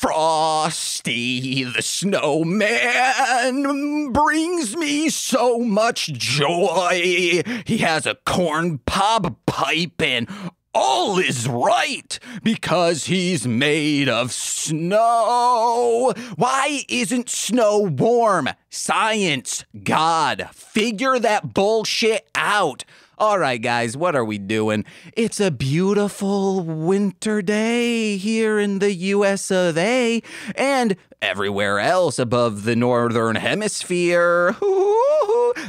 Frosty the Snowman brings me so much joy. He has a corn cob pipe and all is right because he's made of snow. Why isn't snow warm? Science, God, figure that bullshit out. All right, guys, what are we doing? It's a beautiful winter day here in the US of A and everywhere else above the northern hemisphere.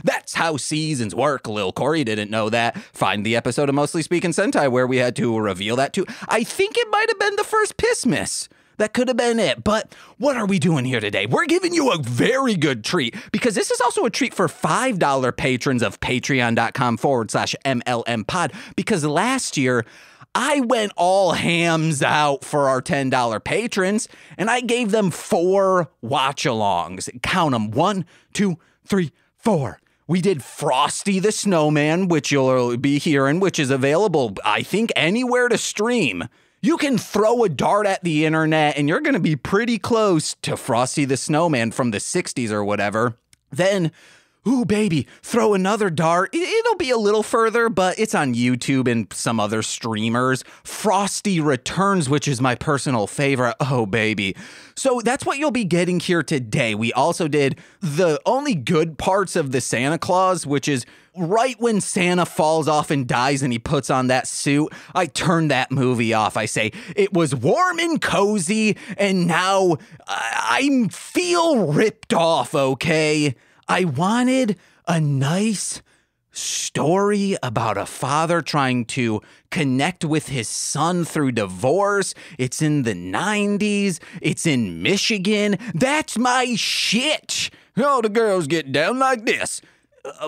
That's how seasons work. Lil Corey didn't know that. Find the episode of Mostly Speaking Sentai where we had to reveal that too. I think it might have been the first Pissmas. That could have been it. But what are we doing here today? We're giving you a very good treat because this is also a treat for $5 patrons of patreon.com/MLMpod because last year I went all hams out for our $10 patrons and I gave them 4 watch-alongs. Count them. 1, 2, 3, 4. We did Frosty the Snowman, which you'll be hearing, which is available, I think, anywhere to stream. You can throw a dart at the internet and you're going to be pretty close to Frosty the Snowman from the 60s or whatever. Then, ooh, baby, throw another dart. It'll be a little further, but it's on YouTube and some other streamers. Frosty Returns, which is my personal favorite. Oh, baby. So that's what you'll be getting here today. We also did the only good parts of the Santa Claus, which is right when Santa falls off and dies and he puts on that suit. I turn that movie off. I say, it was warm and cozy, and now I feel ripped off, okay? I wanted a nice story about a father trying to connect with his son through divorce. It's in the 90s. It's in Michigan. That's my shit. Oh, the girls get down like this.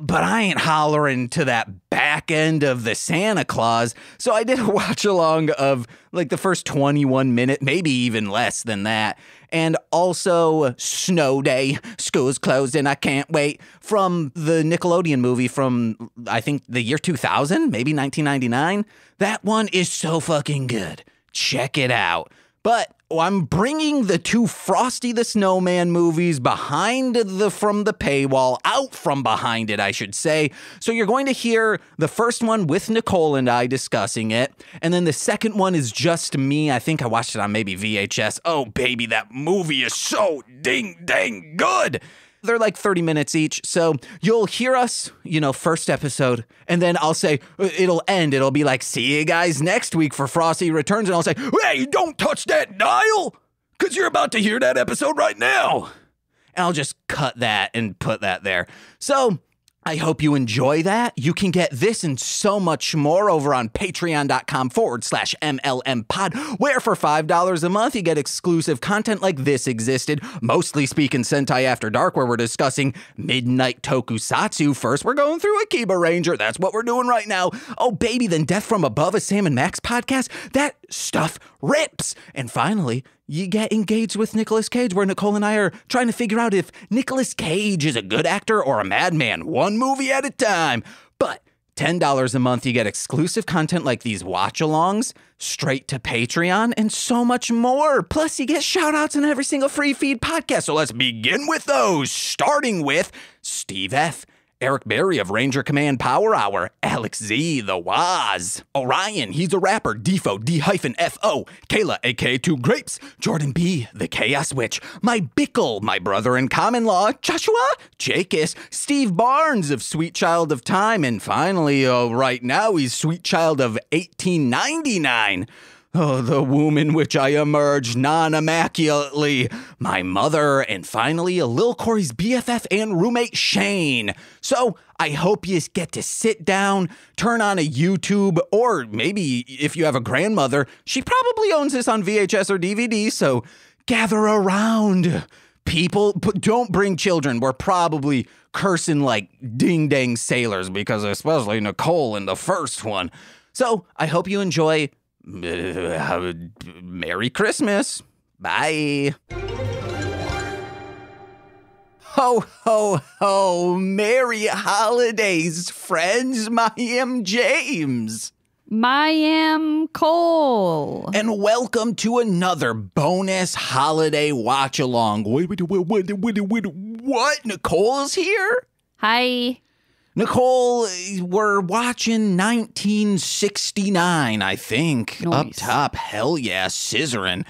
But I ain't hollering to that back end of the Santa Claus. So I did a watch along of like the first 21 minutes, maybe even less than that. And also Snow Day, school's closed and I can't wait, from the Nickelodeon movie from, I think, the year 2000, maybe 1999. That one is so fucking good. Check it out. But I'm bringing the 2 Frosty the Snowman movies from the paywall, out from behind it, I should say. So you're going to hear the first one with Nicole and I discussing it. And then the second one is just me. I think I watched it on maybe VHS. Oh, baby, that movie is so ding-dang good. They're like 30 minutes each, so you'll hear us, first episode, and then I'll say, it'll end. It'll be like, see you guys next week for Frosty Returns, and I'll say, hey, don't touch that dial, because you're about to hear that episode right now. And I'll just cut that and put that there. So I hope you enjoy that. You can get this and so much more over on patreon.com/MLMpod, where for $5 a month, you get exclusive content like this existed, Mostly Speaking Sentai After Dark, where we're discussing Midnight Tokusatsu. First, we're going through Akiba Ranger. That's what we're doing right now. Oh, baby, then Death from Above, a Sam and Max podcast. That stuff rips. And finally, you get engaged with Nicolas Cage, where Nicole and I are trying to figure out if Nicolas Cage is a good actor or a madman, one movie at a time. But $10 a month, you get exclusive content like these watch-alongs, straight to Patreon, and so much more. Plus, you get shout-outs in every single free feed podcast. So let's begin with those, starting with Steve F., Eric Berry of Ranger Command Power Hour, Alex Z, the Waz, Orion, he's a rapper, Defo, D-F-O, Kayla, aka Two Grapes, Jordan B, the Chaos Witch, my Bickle, my brother in common law, Joshua, Jakus, Steve Barnes of Sweet Child of Time, and finally, right now, he's Sweet Child of 1899. Oh, the womb in which I emerged non-immaculately. My mother, and finally, Lil Corey's BFF and roommate, Shane. So, I hope you get to sit down, turn on a YouTube, or maybe if you have a grandmother, she probably owns this on VHS or DVD, so gather around. People, don't bring children. We're probably cursing like ding-dang sailors, because especially Nicole in the first one. So, I hope you enjoy. Merry Christmas. Bye. Ho, ho, ho. Merry holidays, friends. My am James. am Cole. And welcome to another bonus holiday watch-along. What? Nicole's here? Hi. Nicole, we're watching 1969, I think. Nice. Up top, hell yeah, scissoring.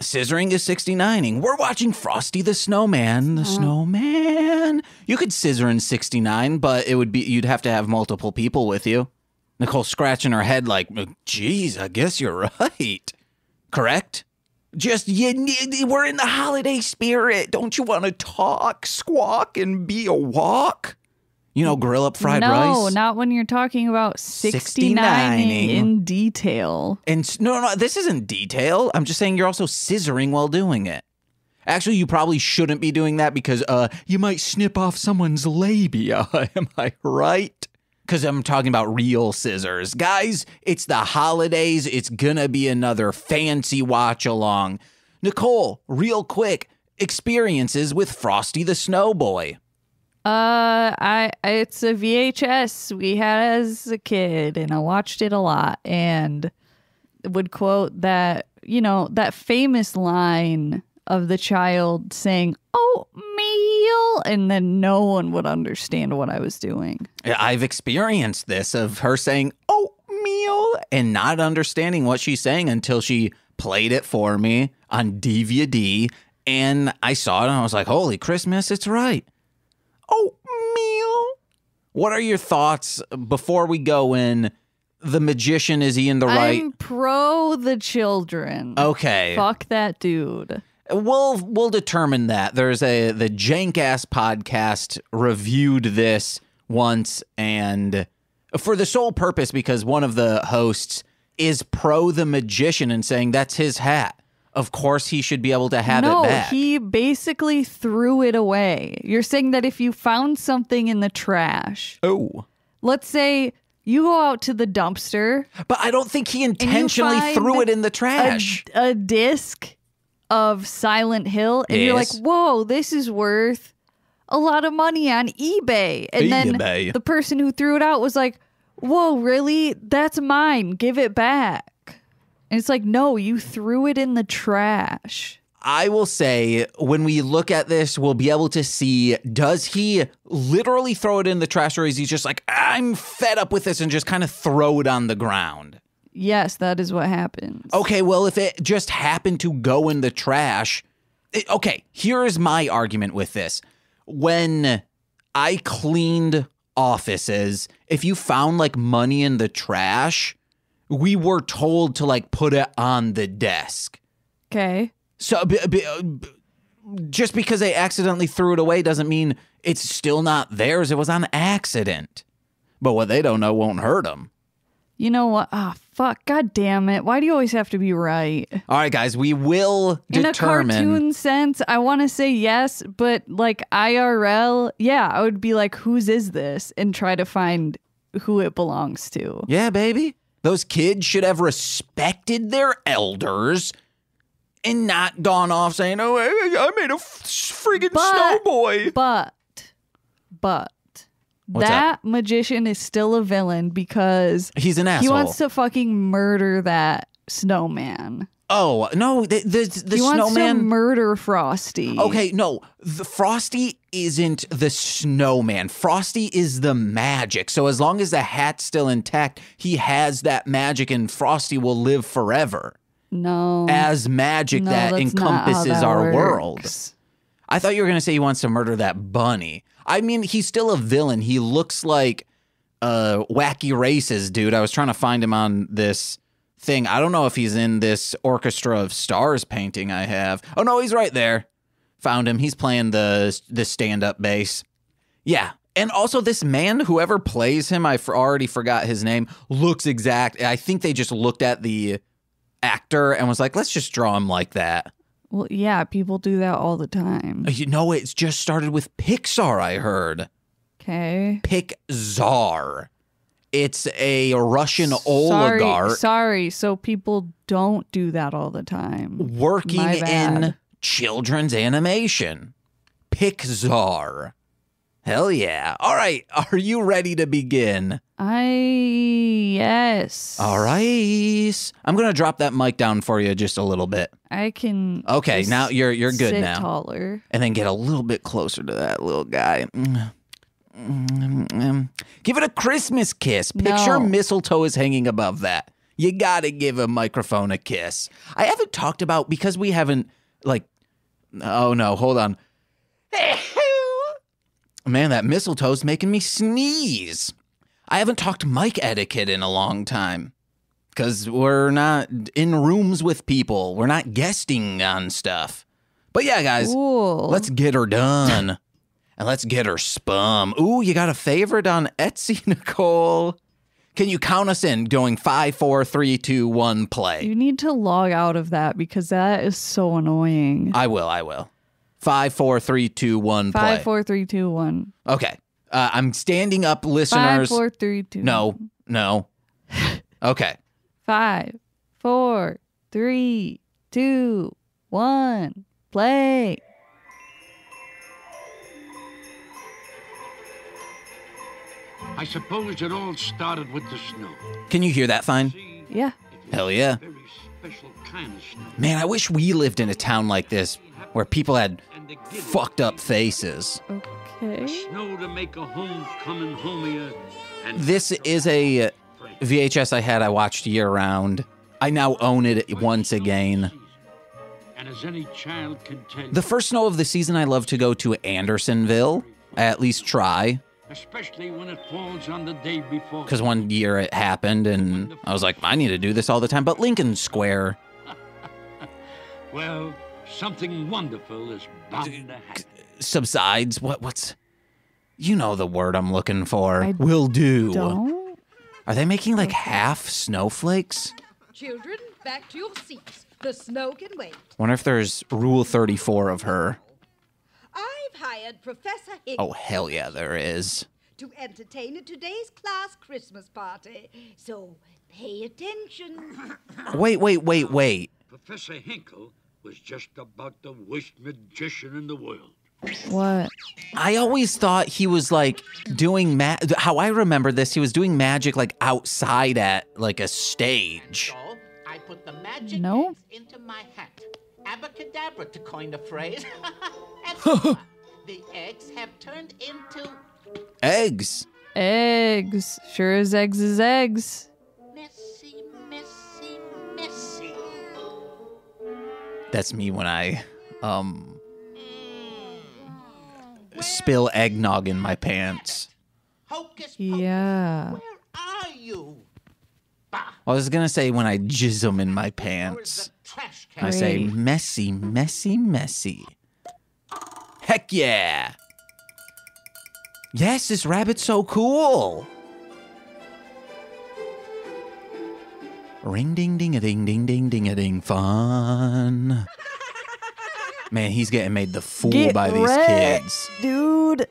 Scissoring is 69ing. We're watching Frosty the Snowman. The Snowman. You could scissor in 69, but you'd have to have multiple people with you. Nicole's scratching her head like, geez, I guess you're right. Correct? We're in the holiday spirit. Don't you want to talk, squawk, and be a walk? You know, grill up fried rice? No, not when you're talking about 69ing in detail. And no, this isn't detail. I'm just saying you're also scissoring while doing it. Actually, you probably shouldn't be doing that because you might snip off someone's labia. Am I right? Because I'm talking about real scissors. Guys, it's the holidays. It's gonna be another fancy watch-along. Nicole, real quick, experiences with Frosty the Snowboy. It's a VHS we had as a kid, and I watched it a lot, and would quote that, that famous line of the child saying, "Oatmeal," and then no one would understand what I was doing. I've experienced this of her saying oatmeal and not understanding what she's saying until she played it for me on DVD, and I saw it and I was like, holy Christmas, it's right. Oatmeal. What are your thoughts before we go in? The magician, is he in the right? I'm pro the children. Okay. Fuck that dude. We'll determine that. There's the Jank-ass podcast reviewed this once, and for the sole purpose because one of the hosts is pro the magician and saying that's his hat. Of course he should be able to have it back. No, he basically threw it away. You're saying that if you found something in the trash. Oh. Let's say you go out to the dumpster. But I don't think he intentionally threw it in the trash. A disc of Silent Hill, and you're like, whoa, this is worth a lot of money on eBay. And then the person who threw it out was like, whoa, really? That's mine. Give it back. And it's like, no, you threw it in the trash. I will say, when we look at this, we'll be able to see, does he literally throw it in the trash, or is he just like, I'm fed up with this, and just kind of throw it on the ground? Yes, that is what happens. Okay, well, if it just happened to go in the trash... Okay, here's my argument with this. When I cleaned offices, if you found, money in the trash, we were told to, put it on the desk. Okay. So, just because they accidentally threw it away doesn't mean it's still not theirs. It was on accident. But what they don't know won't hurt them. You know what? Ah, fuck. God damn it. Why do you always have to be right? All right, guys, we will determine. In a cartoon sense, I want to say yes, but IRL, yeah, I would be like, whose is this? And try to find who it belongs to. Yeah, baby. Those kids should have respected their elders and not gone off saying, oh, I made a friggin' snowboy. But. What's that up? Magician is still a villain because he's an asshole. He wants to fucking murder that snowman. Oh, no, the he snowman wants to murder Frosty. Okay, no, the Frosty isn't the snowman. Frosty is the magic. So as long as the hat's still intact, he has that magic, and Frosty will live forever. No. As magic that encompasses our world. I thought you were going to say he wants to murder that bunny. I mean, he's still a villain. He looks like Wacky Races, dude. I was trying to find him on this thing. I don't know if he's in this Orchestra of Stars painting I have. Oh, no, he's right there. Found him. He's playing the stand-up bass. Yeah. And also this man, whoever plays him, I already forgot his name, looks exact. I think they just looked at the actor and was like, let's just draw him like that. Well, yeah, people do that all the time. You know, it's just started with PiCzar, I heard. Okay. PiCzar. It's a Russian oligarch. Sorry, so people don't do that all the time. Working in children's animation. PiCzar. Hell yeah. All right. Are you ready to begin? Yes. All right. I'm going to drop that mic down for you just a little bit. I can. Okay, now you're good sit now. Taller. And then get a little bit closer to that little guy. Give it a Christmas kiss. Picture mistletoe is hanging above that. You got to give a microphone a kiss. I haven't talked about, because we haven't, oh no, hold on. Man, that mistletoe's making me sneeze. I haven't talked mic etiquette in a long time because we're not in rooms with people. We're not guesting on stuff. But yeah, guys, let's get her done. And let's get her spum. Ooh, you got a favorite on Etsy, Nicole? Can you count us in going 5, 4, 3, 2, 1, play? You need to log out of that because that is so annoying. I will. 5, 4, 3, 2, 1, play. 5, 4, 3, 2, 1. Okay. I'm standing up, listeners. 5, 4, 3, 2. No. Okay. 5, 4, 3, 2, 1. Play. I suppose it all started with the snow. Can you hear that fine? Yeah. Hell yeah. Very special kind of snow. Man, I wish we lived in a town like this where people had fucked up faces. Okay. Snow to make a home coming homier. And This is a VHS I watched year round. I now own it once again. And as any child can tell you, The first snow of the season, I love to go to Andersonville. I at least try. especially when it falls on the day before. Because one year it happened, and I was like, I need to do this all the time. But Lincoln Square. Well, something wonderful is bound to happen. Subsides. What's... You know the word I'm looking for. I Will do. Don't? Are they making like half snowflakes? Children, back to your seats. The snow can wait. Wonder if there's Rule 34 of her. I've hired Professor Hinkle Oh, hell yeah, there is. to entertain at today's class Christmas party. So pay attention. Wait. Professor Hinkle was just about the worst magician in the world. What? I always thought he was like doing how I remember this, he was doing magic like outside at like a stage. So I put the magic No. eggs into my hat. Abracadabra, to coin the phrase. And voila, the eggs have turned into Eggs. Eggs. Sure as eggs is eggs. messy. That's me when I spill eggnog in my pants. Hocus pocus. Yeah. Where are you? Bah. I was gonna say when I jizz them in my Where's pants. the trash I can? say Great. messy. Heck yeah! Yes, this rabbit's so cool. Ring ding ding a ding ding ding ding a ding fun. Man, he's getting made the fool Get by these wrecked, kids. dude.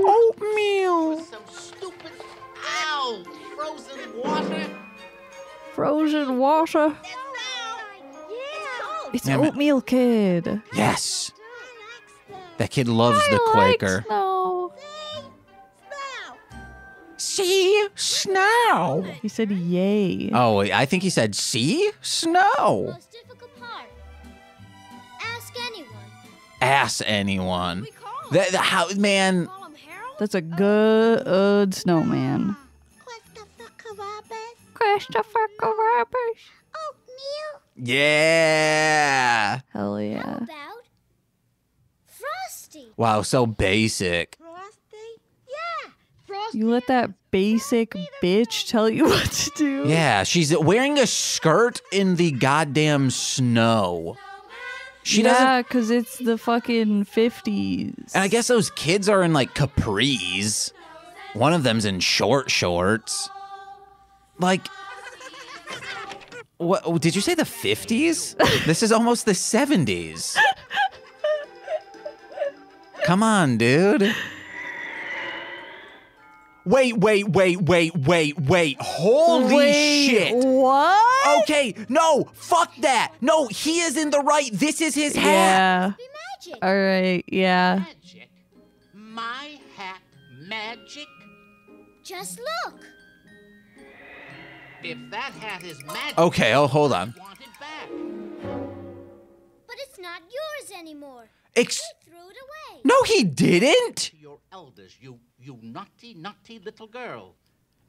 Oatmeal. Some stupid, frozen water. Frozen water. It's Yeah, man. Oatmeal Kid. Yes. That kid loves the I Quaker. like snow. See snow. He said yay. Oh, I think he said see snow. Most difficult part. Ask anyone. Ask anyone. We call him. How, man. Call him Harold. That's a good snowman. Christopher Carapace. Oatmeal. Yeah. Hell How yeah. about Frosty? Wow, so basic. Frosty? Yeah. Frosty. You let that basic bitch tell you what to do? Yeah, she's wearing a skirt in the goddamn snow. She doesn't. Yeah, because it's the fucking 50s. And I guess those kids are in like capris. One of them's in short shorts. Like, what? Did you say the 50s? This is almost the 70s. Come on, dude. Wait. Holy shit. What? Okay, no, fuck that. No, he is in the right. This is his hat. Yeah. Be magic. All right, yeah. Magic? My hat magic? Just look. If that hat is magic, Okay, oh, hold on. I want it back. But it's not yours anymore. Ex- He threw it away. no, he didn't. To your elders, you naughty little girl.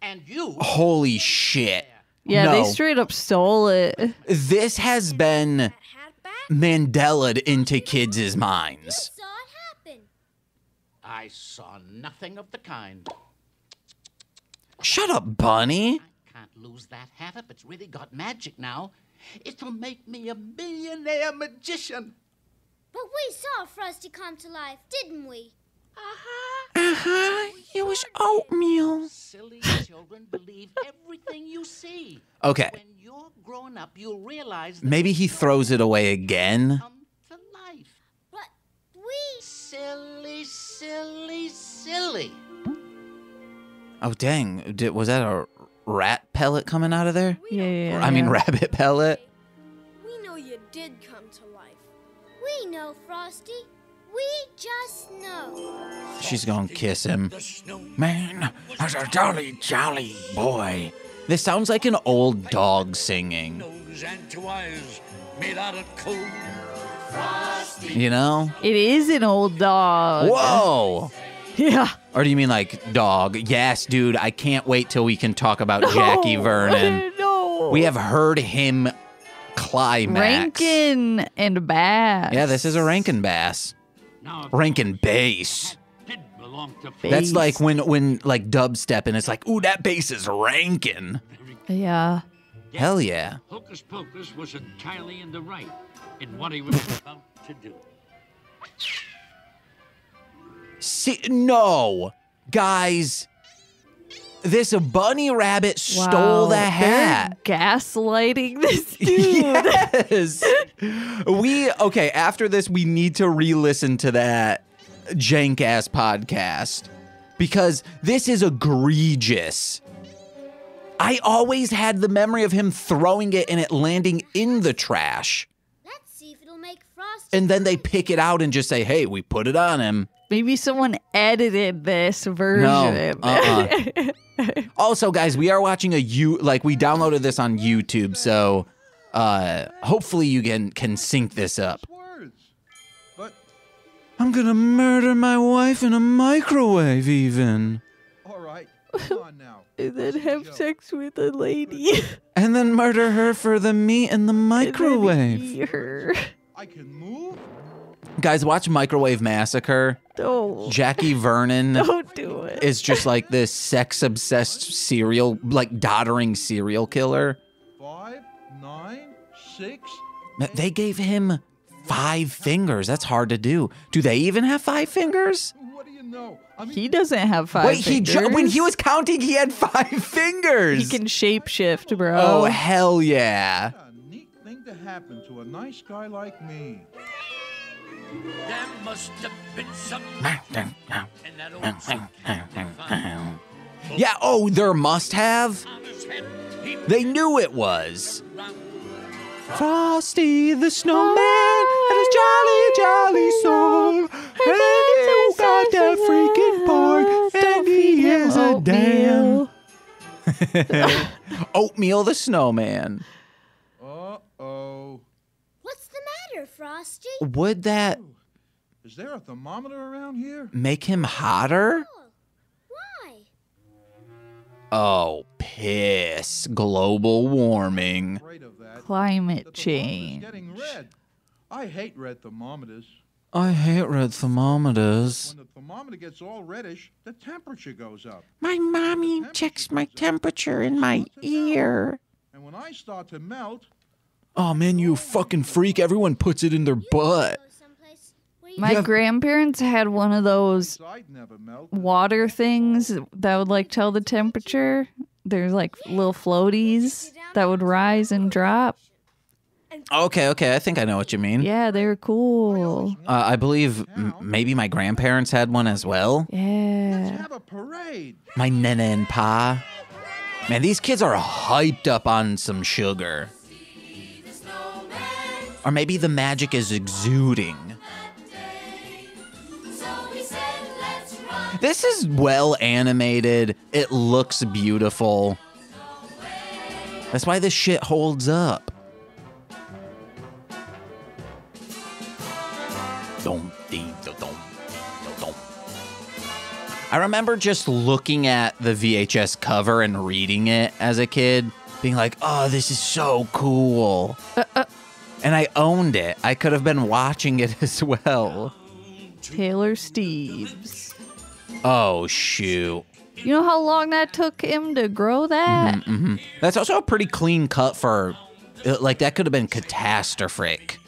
And you... Holy shit. Yeah, No. they straight up stole it. This has been That hat back? Mandela'd into kids' minds. Saw it happen. I saw nothing of the kind. Shut up, Bunny. I can't lose that hat if it's really got magic now. It'll make me a millionaire magician. But we saw Frosty come to life, didn't we? It was Oatmeal. Silly children believe everything you see. Okay, When you're grown up, you'll realize that maybe he throws it away again. come to life. But we... Silly, silly, silly. Oh, dang. Was that a rat pellet coming out of there? Yeah. I mean, rabbit pellet. We know you did come to life. We know, Frosty. We just know. She's gonna kiss him. The snowman Man, that's a jolly, jolly boy. This sounds like an old dog singing. nose and 2 eyes made out of coal. You know? It is an old dog. Whoa! Yeah. Or do you mean like dog? Yes, dude, I can't wait till we can talk about Jackie Vernon. No. We have heard him climax. Rankin and Bass. Yeah, this is a Rankin bass. Now, Rankin bass. did belong to That's Bass. like when like dubstep and it's like, ooh, that bass is Rankin. Yeah. Hell yeah. Hocus Pocus was entirely in the right in what he was about to do. See, no, guys, this bunny rabbit stole the hat. They're gaslighting this dude. Yes. Okay, after this, we need to re-listen to that jank ass podcast because this is egregious. I always had the memory of him throwing it and it landing in the trash. Let's see if it'll make Frosty... And then they pick it out and just say, hey, we put it on him. Maybe someone edited this version. No, Also, guys, we are watching we downloaded this on YouTube, so hopefully you can sync this up. Words. But, I'm gonna murder my wife in a microwave, even. all right, come on now. And then have sex with a lady. And then murder her for the meat in the And then microwave. eat her. I can move? Guys, watch Microwave Massacre. Don't. Jackie Vernon Don't do it. is just like this sex-obsessed doddering serial killer. 5, 9, 6. They gave him 5 fingers. That's hard to do. Do they even have 5 fingers? What do you know? I mean, He doesn't have 5 Wait, fingers. when he was counting, he had 5 fingers. He can shapeshift, bro. Oh, hell yeah. a neat thing to happen to a nice guy like me. There must have been some magic in that old suit they found. Yeah, oh, there must have. On his head, he They knew it was. round Frosty the Snowman and his jolly, jolly soul. And you got that freaking pork, and he is a damn. Oatmeal the Snowman. Uh-oh. What's the matter, Frosty? Would that Is there a thermometer around here? make him hotter? Oh, why? Oh, piss. Global warming. Afraid of that. Climate The thermometer's change. getting red. I hate red thermometers. I hate red thermometers. When the thermometer gets all reddish, the temperature goes up. My mommy checks my temperature in my ear. And when I start to melt, Oh man, you fucking freak. Everyone puts it in their butt. Go someplace where you My grandparents had one of those I'd never melt. water things that would like tell the temperature. There's like little floaties that would rise and drop. Okay, I think I know what you mean. Yeah, they were cool. I believe maybe my grandparents had one as well. Let's Yeah. have a parade. My nana and pa. Man, these kids are hyped up on some sugar. Or maybe the magic is exuding. This is well animated. It looks beautiful. That's why this shit holds up. I remember just looking at the VHS cover and reading it as a kid, being like, oh, this is so cool. And I owned it. I could have been watching it as well. Taylor Steves. Oh, shoot. You know how long that took him to grow that? That's also a pretty clean cut for, like, that could have been catastrophic.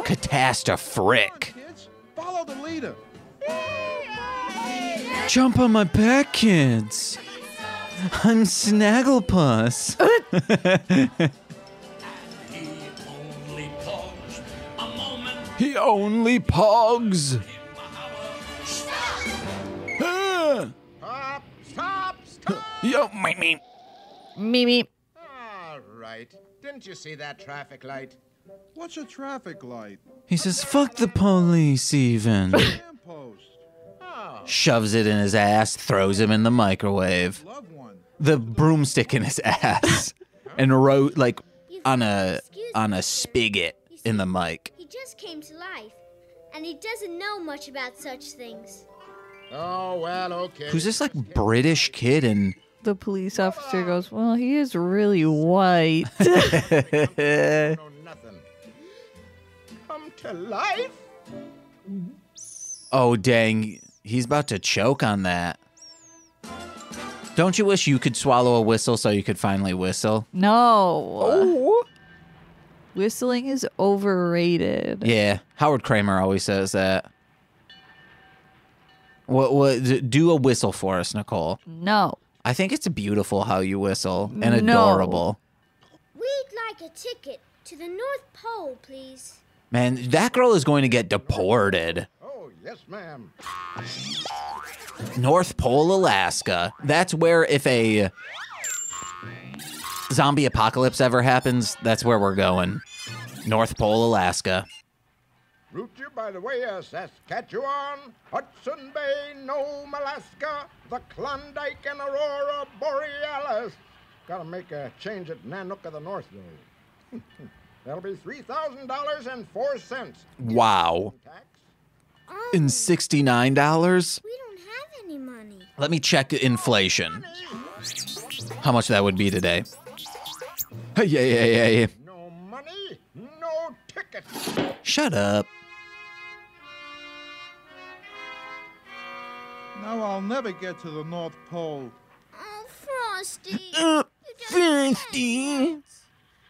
Catastrophic. Kids, follow the leader. Jump on my back, kids. I'm Snagglepuss. He only pogs. Stop! Yo, me. All right. Didn't you see that traffic light? What's a traffic light? He says, fuck the police even. Lamppost. Shoves it in his ass, throws him in the microwave. Love one. The broomstick in his ass. And wrote, like, on a spigot in the mic. He just came to life, and he doesn't know much about such things. Oh, well, okay. Who's this, like, British kid and... The police officer goes, well, he is really white. No, nothing. Come to life? Oh, dang. He's about to choke on that. Don't you wish you could swallow a whistle so you could finally whistle? No. Whistling is overrated. Yeah, Howard Kramer always says that. Do a whistle for us, Nicole. No. I think it's beautiful how you whistle and No. adorable. We'd like a ticket to the North Pole, please. Man, that girl is going to get deported. Oh, yes, ma'am. North Pole, Alaska. That's where if a zombie apocalypse ever happens, that's where we're going. North Pole, Alaska. Route you by the way of Saskatchewan, Hudson Bay, Nome, Alaska, the Klondike and Aurora Borealis. Gotta make a change at Nanook of the North, though. That'll be $3,000.04. Wow. Tax? Oh, In $69? we don't have any money. Let me check inflation. How much that would be today. Yeah. No money, no ticket. Shut up. Now I'll never get to the North Pole. Oh, Frosty. Frosty.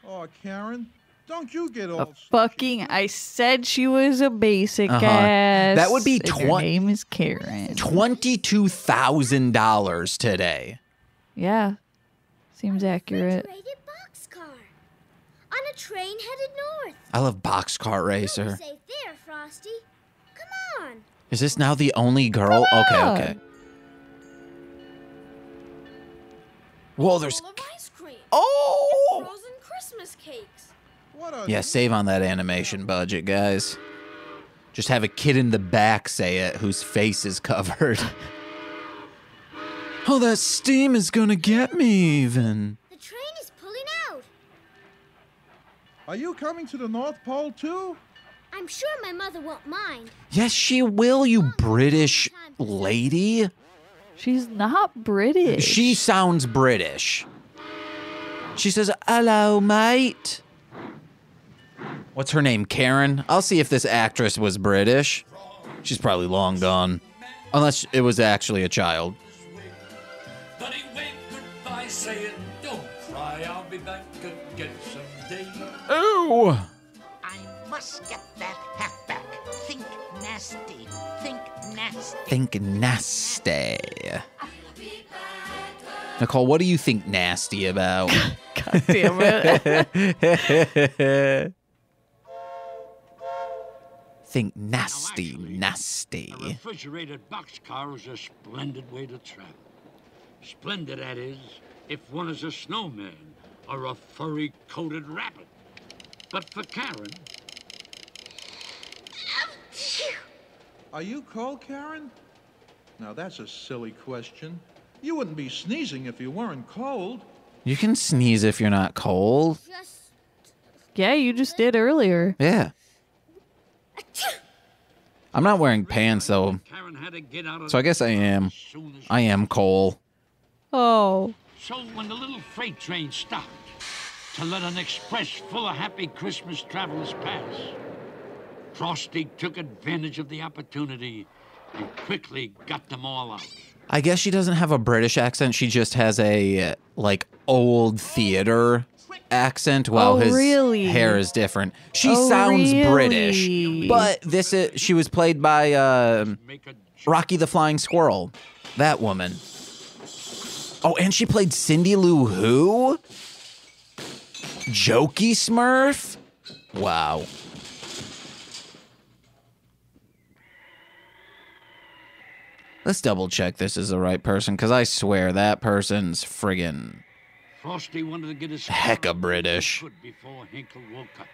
Oh, Karen, don't you get all... Fucking, I said she was a basic ass. That would be and her name is Karen. $22,000 today. Yeah. Seems accurate. Rated boxcar. On a train headed north. I love Boxcar Racer. You'll be safe there, Frosty. Come on. Is this now the only girl? Okay. Whoa, there's... Full of ice cream. Oh! Frozen Christmas cakes. What are Yeah, save on that animation budget, guys. Just have a kid in the back say it whose face is covered. Oh, that steam is gonna get me even. The train is pulling out. Are you coming to the North Pole, too? I'm sure my mother won't mind. Yes, she will, you British lady. She's not British. She sounds British. She says, hello, mate. What's her name, Karen? I'll see if this actress was British. She's probably long gone. Unless it was actually a child. But he waved goodbye, saying, don't cry, I'll be back again someday. Oh! I must get that hat back. Think nasty. Think nasty. Think nasty. Nicole, what do you think nasty about? God damn it. Think nasty. A refrigerated boxcar is a splendid way to travel. Splendid, that is, if one is a snowman or a furry-coated rabbit. But for Karen... Are you cold, Karen? Now, that's a silly question. You wouldn't be sneezing if you weren't cold. You can sneeze if you're not cold. Yeah, you just did earlier. Yeah. I'm not wearing pants, though. So I guess I am. I am Cole. Oh. So when the little freight train stopped to let an express full of happy Christmas travelers pass, Frosty took advantage of the opportunity and quickly got them all out. I guess she doesn't have a British accent. She just has a, like, old theater accent while his hair is different. She sounds British. But she was played by Rocky the Flying Squirrel. That woman. Oh, and she played Cindy Lou Who? Jokey Smurf? Wow. Let's double check this is the right person, because I swear that person's friggin' Frosty wanted to get his hecka British. Before Hinkle woke up.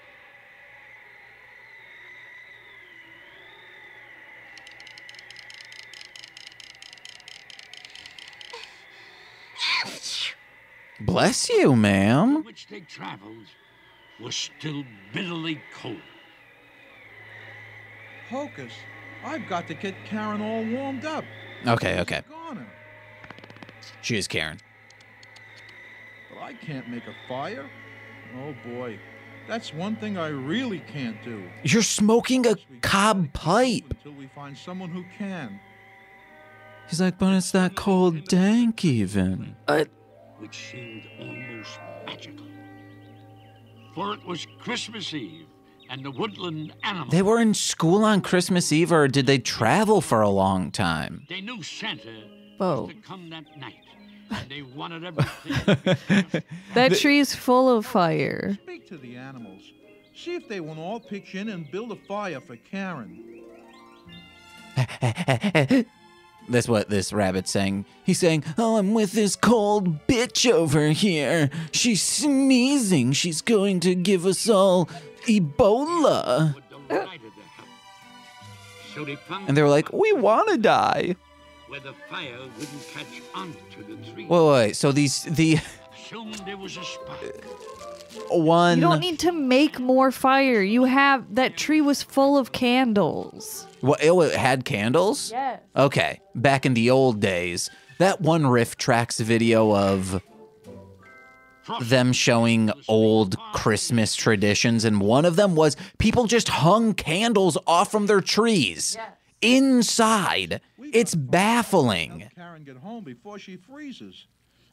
Bless you, ma'am. Which they traveled was still bitterly cold. Hocus, I've got to get Karen all warmed up. Okay. She is Karen. But I can't make a fire. Oh, boy. That's one thing I really can't do. You're smoking a cob pipe. Until we find someone who can. He's like, but it's that cold dank even. Which seemed almost magical. For it was Christmas Eve, and the woodland animals... They were in school on Christmas Eve, or did they travel for a long time? They knew Santa was to come that night, and they wanted everything... That tree's full of fire. Speak to the animals. See if they won't all pitch in and build a fire for Karen. That's what this rabbit's saying. He's saying, oh, I'm with this cold bitch over here. She's sneezing. She's going to give us all Ebola. And they were like, we want to die. Where the fire wouldn't catch onto the tree. Wait. So Soon there was a spark. You don't need to make more fire. That tree was full of candles. What, it had candles? Yes. Okay, back in the old days, that one Riff Tracks video of them showing old Christmas traditions, and one of them was people just hung candles off from their trees inside. It's baffling. Karen get home before she freezes,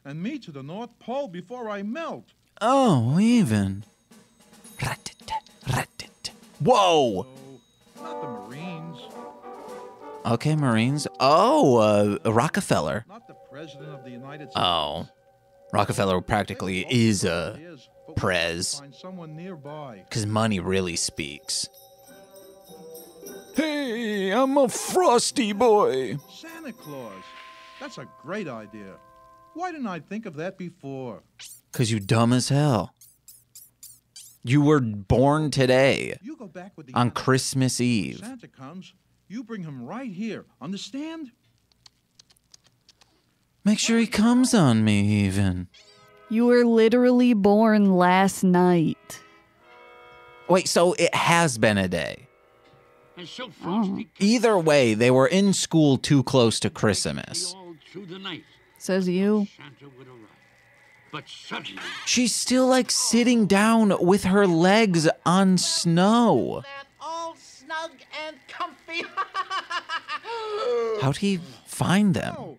and me to the North Pole before I melt. Oh, even. Whoa! Not the Marines. Okay, Marines. Oh, Rockefeller. Not the President of the United States. Oh. Rockefeller practically is a prez. Find someone nearby. Because money really speaks. Hey, I'm a frosty boy. Santa Claus. That's a great idea. Why didn't I think of that before? Because you dumb as hell. You were born today. You go back with the on Christmas Eve. Santa comes, you bring him right here. Understand? Make sure he comes on me, even. You were literally born last night. Wait, so it has been a day. And so Frosty Either way, they were in school too close to Christmas. all through the night. Says you. Santa would arrive. But suddenly, She's still like sitting down with her legs on snow. That all snug and comfy. How'd he find them? No,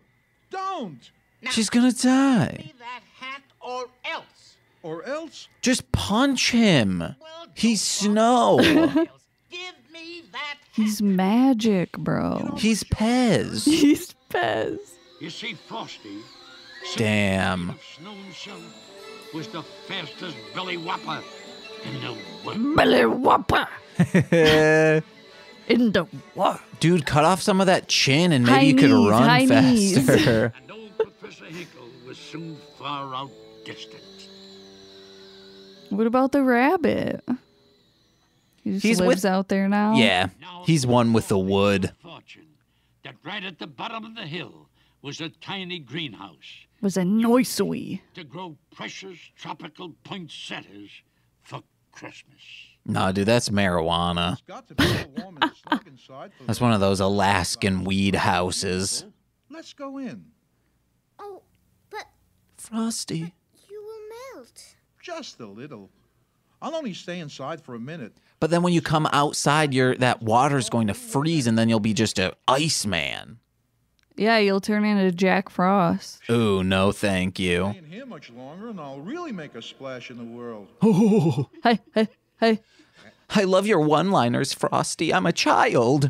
don't. She's gonna die. Give me that hat or else. Or else, Just punch him. Well, He's snow. Give me that hat. He's magic, bro. He's Pez. He's Pez. you see Frosty... Damn. of snow himself was the fastest belly whopper in the world. Belly whopper. In the what? Dude, cut off some of that chin and maybe you could run faster. And old Professor Hinkle was soon far outdistanced. What about the rabbit? He just lives out there now? Yeah, he's one with the wood. Fortune that right at the bottom of the hill was a tiny greenhouse. Was a nursery. To grow precious tropical poinsettias for Christmas. No, dude, that's marijuana. It's got to be all warm and snug inside. That's one of those Alaskan weed houses. Let's go in. Oh, but Frosty. you will melt. Just a little. I'll only stay inside for a minute. But then when you come outside, that water's going to freeze, and then you'll be just an ice man. Yeah, you'll turn into Jack Frost. Ooh, no thank you. Stay in here much longer, and I'll really make a splash in the world. Oh, Hey, hey, hey. I love your one-liners, Frosty. I'm a child.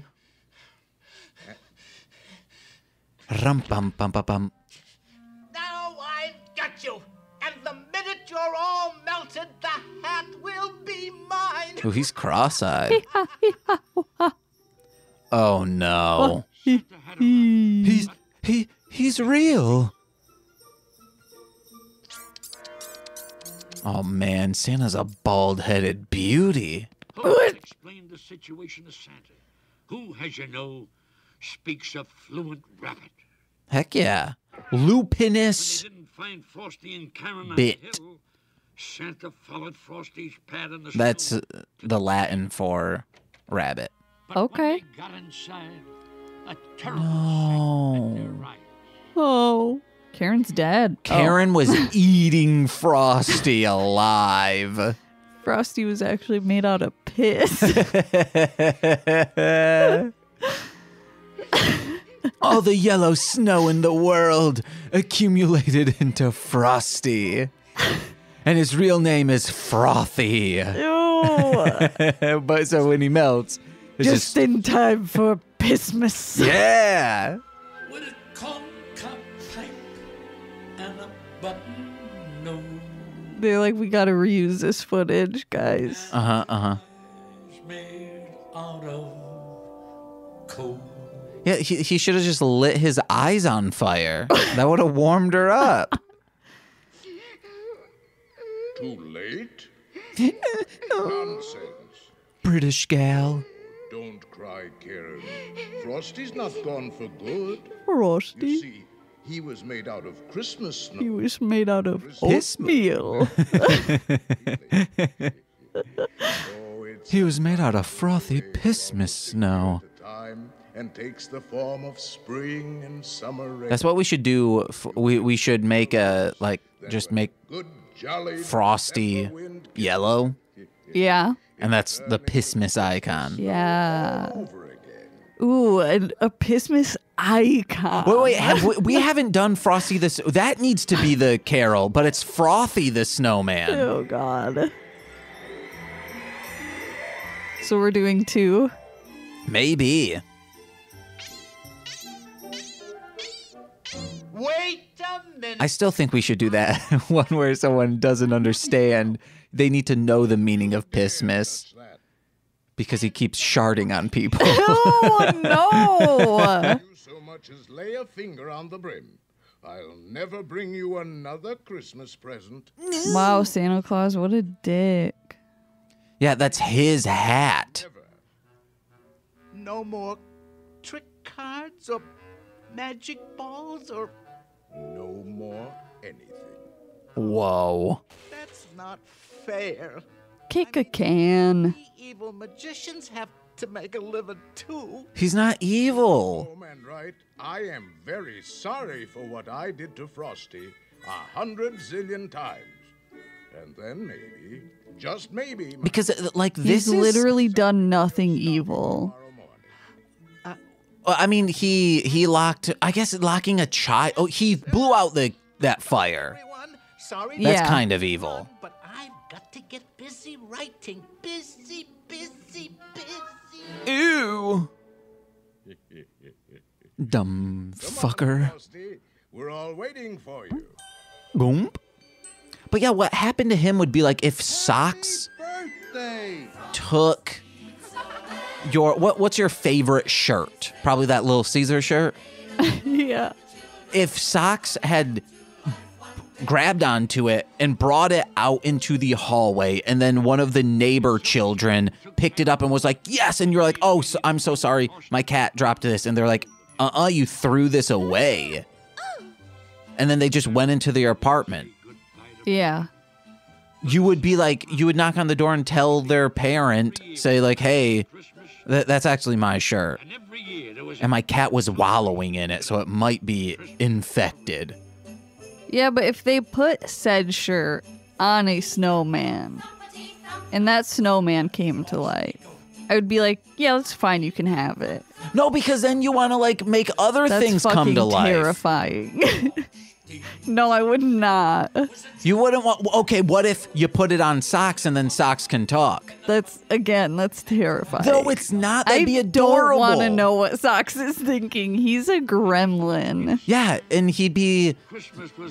Rum-bum-bum-bum-bum. Now I've got you. And the minute you're all melted, the hat will be mine. Ooh, he's cross-eyed. Oh, no. He's real. Oh, man, Santa's a bald-headed beauty. Explain the situation to Santa, who, as you know, speaks a fluent rabbit. Heck yeah. When Lupinous. they didn't find Frosty and Karen on Bit. the hill, Santa followed Frosty's pad in the That's snow. the Latin for rabbit. But Okay. when they got inside, a terrible No. sight met their eyes. Oh. Karen's dead. Karen was eating Frosty alive. Frosty was actually made out of piss. All the yellow snow in the world accumulated into Frosty. And his real name is Frothy. Ew. But so when he melts, it's Just in time for Pissmas. yeah. With a corncob pipe and a button nose. They're like, we gotta reuse this footage, guys. Uh-huh. Made out of coal. Yeah, he should have just lit his eyes on fire. That would have warmed her up. Too late? Nonsense. British gal. Don't cry, Karen. Frosty's not gone for good. You Frosty. see, he was made out of Christmas snow. He was made out of Piss- oatmeal. Oh, it's He was made out of frothy Pissmas snow. a time and takes the form of spring and summer rain. That's what we should do. We should make just make Good jolly Frosty December wind yellow, Yeah. and that's the Pissmas icon. Yeah. over again. Ooh, a Pissmas icon. Wait, we haven't done Frosty this. That needs to be the carol, but it's Frothy the Snowman. Oh, God. So we're doing 2. Maybe. Wait a minute. I still think we should do that one where someone doesn't understand. They need to know the meaning of Pissmas because he keeps sharding on people. Oh, no. You so much as lay a finger on the brim. I'll never bring you another Christmas present. Wow, Santa Claus, what a dick. Yeah, that's his hat. No more trick cards or magic balls or... No more anything. Whoa. That's not fair. Kick a can. We evil magicians have to make a living too. He's not evil. Oh, man, right? I am very sorry for what I did to Frosty 100 zillion times. And then maybe, just maybe, Because, this He's is... literally done nothing evil. tomorrow morning. I mean, he locked... I guess locking a child... Oh, he blew out that fire. Everyone, sorry. Yeah. That's kind of evil. But I've got to get busy writing. Busy. Ew. Dumb fucker. Frosty, we're all waiting for you. Boom. But yeah, what happened to him would be like if Socks Birthday! took your... What's your favorite shirt? Probably that Little Caesar shirt? Yeah. If Socks had grabbed onto it and brought it out into the hallway. And then one of the neighbor children picked it up and was like, yes. And you're like, oh, I'm so sorry. My cat dropped this. And they're like, you threw this away. And then they just went into their apartment. Yeah. You would be like, you would knock on the door and tell their parent, say like, hey, that's actually my shirt. And my cat was wallowing in it, so it might be infected. Yeah, but if they put said shirt on a snowman and that snowman came to life, I would be like, yeah, that's fine, you can have it. No, because then you want to like make other things come to life. That's fucking terrifying. No, I would not. You wouldn't want... Okay, what if you put it on socks and then socks can talk? That's terrifying. No, it's not. That'd be adorable. I don't want to know what Socks is thinking. He's a gremlin. Yeah, and he'd be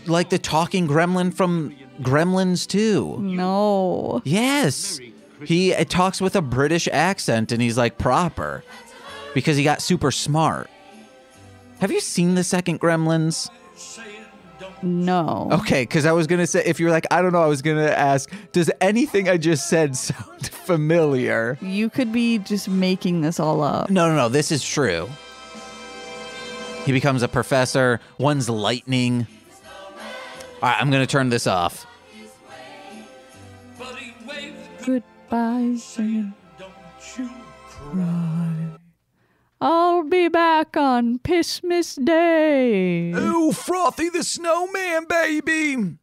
like the talking gremlin from Gremlins 2. No. Yes. He talks with a British accent and he's like proper because he got super smart. Have you seen the second Gremlins? No. Okay, because I was going to say, if you're like, I don't know, I was going to ask, does anything I just said sound familiar? You could be just making this all up. No, this is true. He becomes a professor, one's lightning. All right, I'm going to turn this off. Goodbye, singing. Don't you cry. I'll be back on Christmas Day. Ooh, Frosty the Snowman, baby.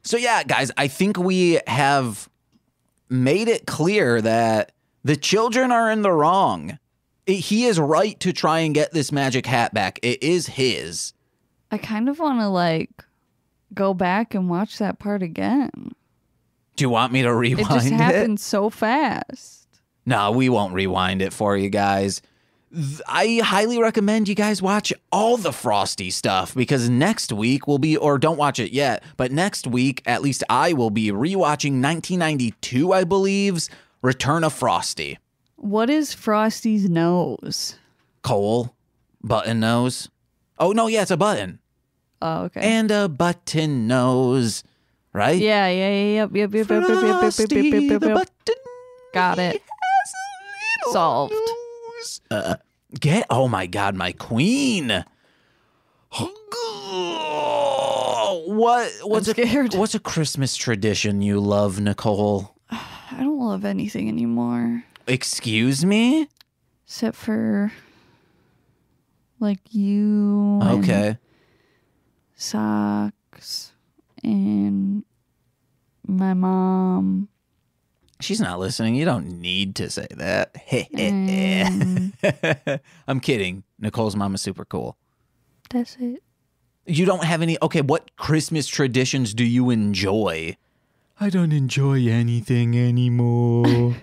So yeah, guys, I think we have made it clear that the children are in the wrong. He is right to try and get this magic hat back. It is his. I kind of want to like go back and watch that part again. Do you want me to rewind it? It just happened so fast. No, we won't rewind it for you guys. I highly recommend you guys watch all the Frosty stuff because next week we'll be, or don't watch it yet, but next week, at least I will be rewatching 1992, I believe's Return of Frosty. What is Frosty's nose? Cole. Button nose. Oh, no, yeah, it's a button. Oh, okay. And a button nose, right? Yeah, yep. Frosty the button. Got it. Solved. Oh my God, my queen. What's a Christmas tradition you love, Nicole? I don't love anything anymore. Excuse me? Except for like you. Okay. Socks and my mom. She's not listening. You don't need to say that. I'm kidding. Nicole's mom is super cool. That's it. You don't have any... Okay, what Christmas traditions do you enjoy? I don't enjoy anything anymore.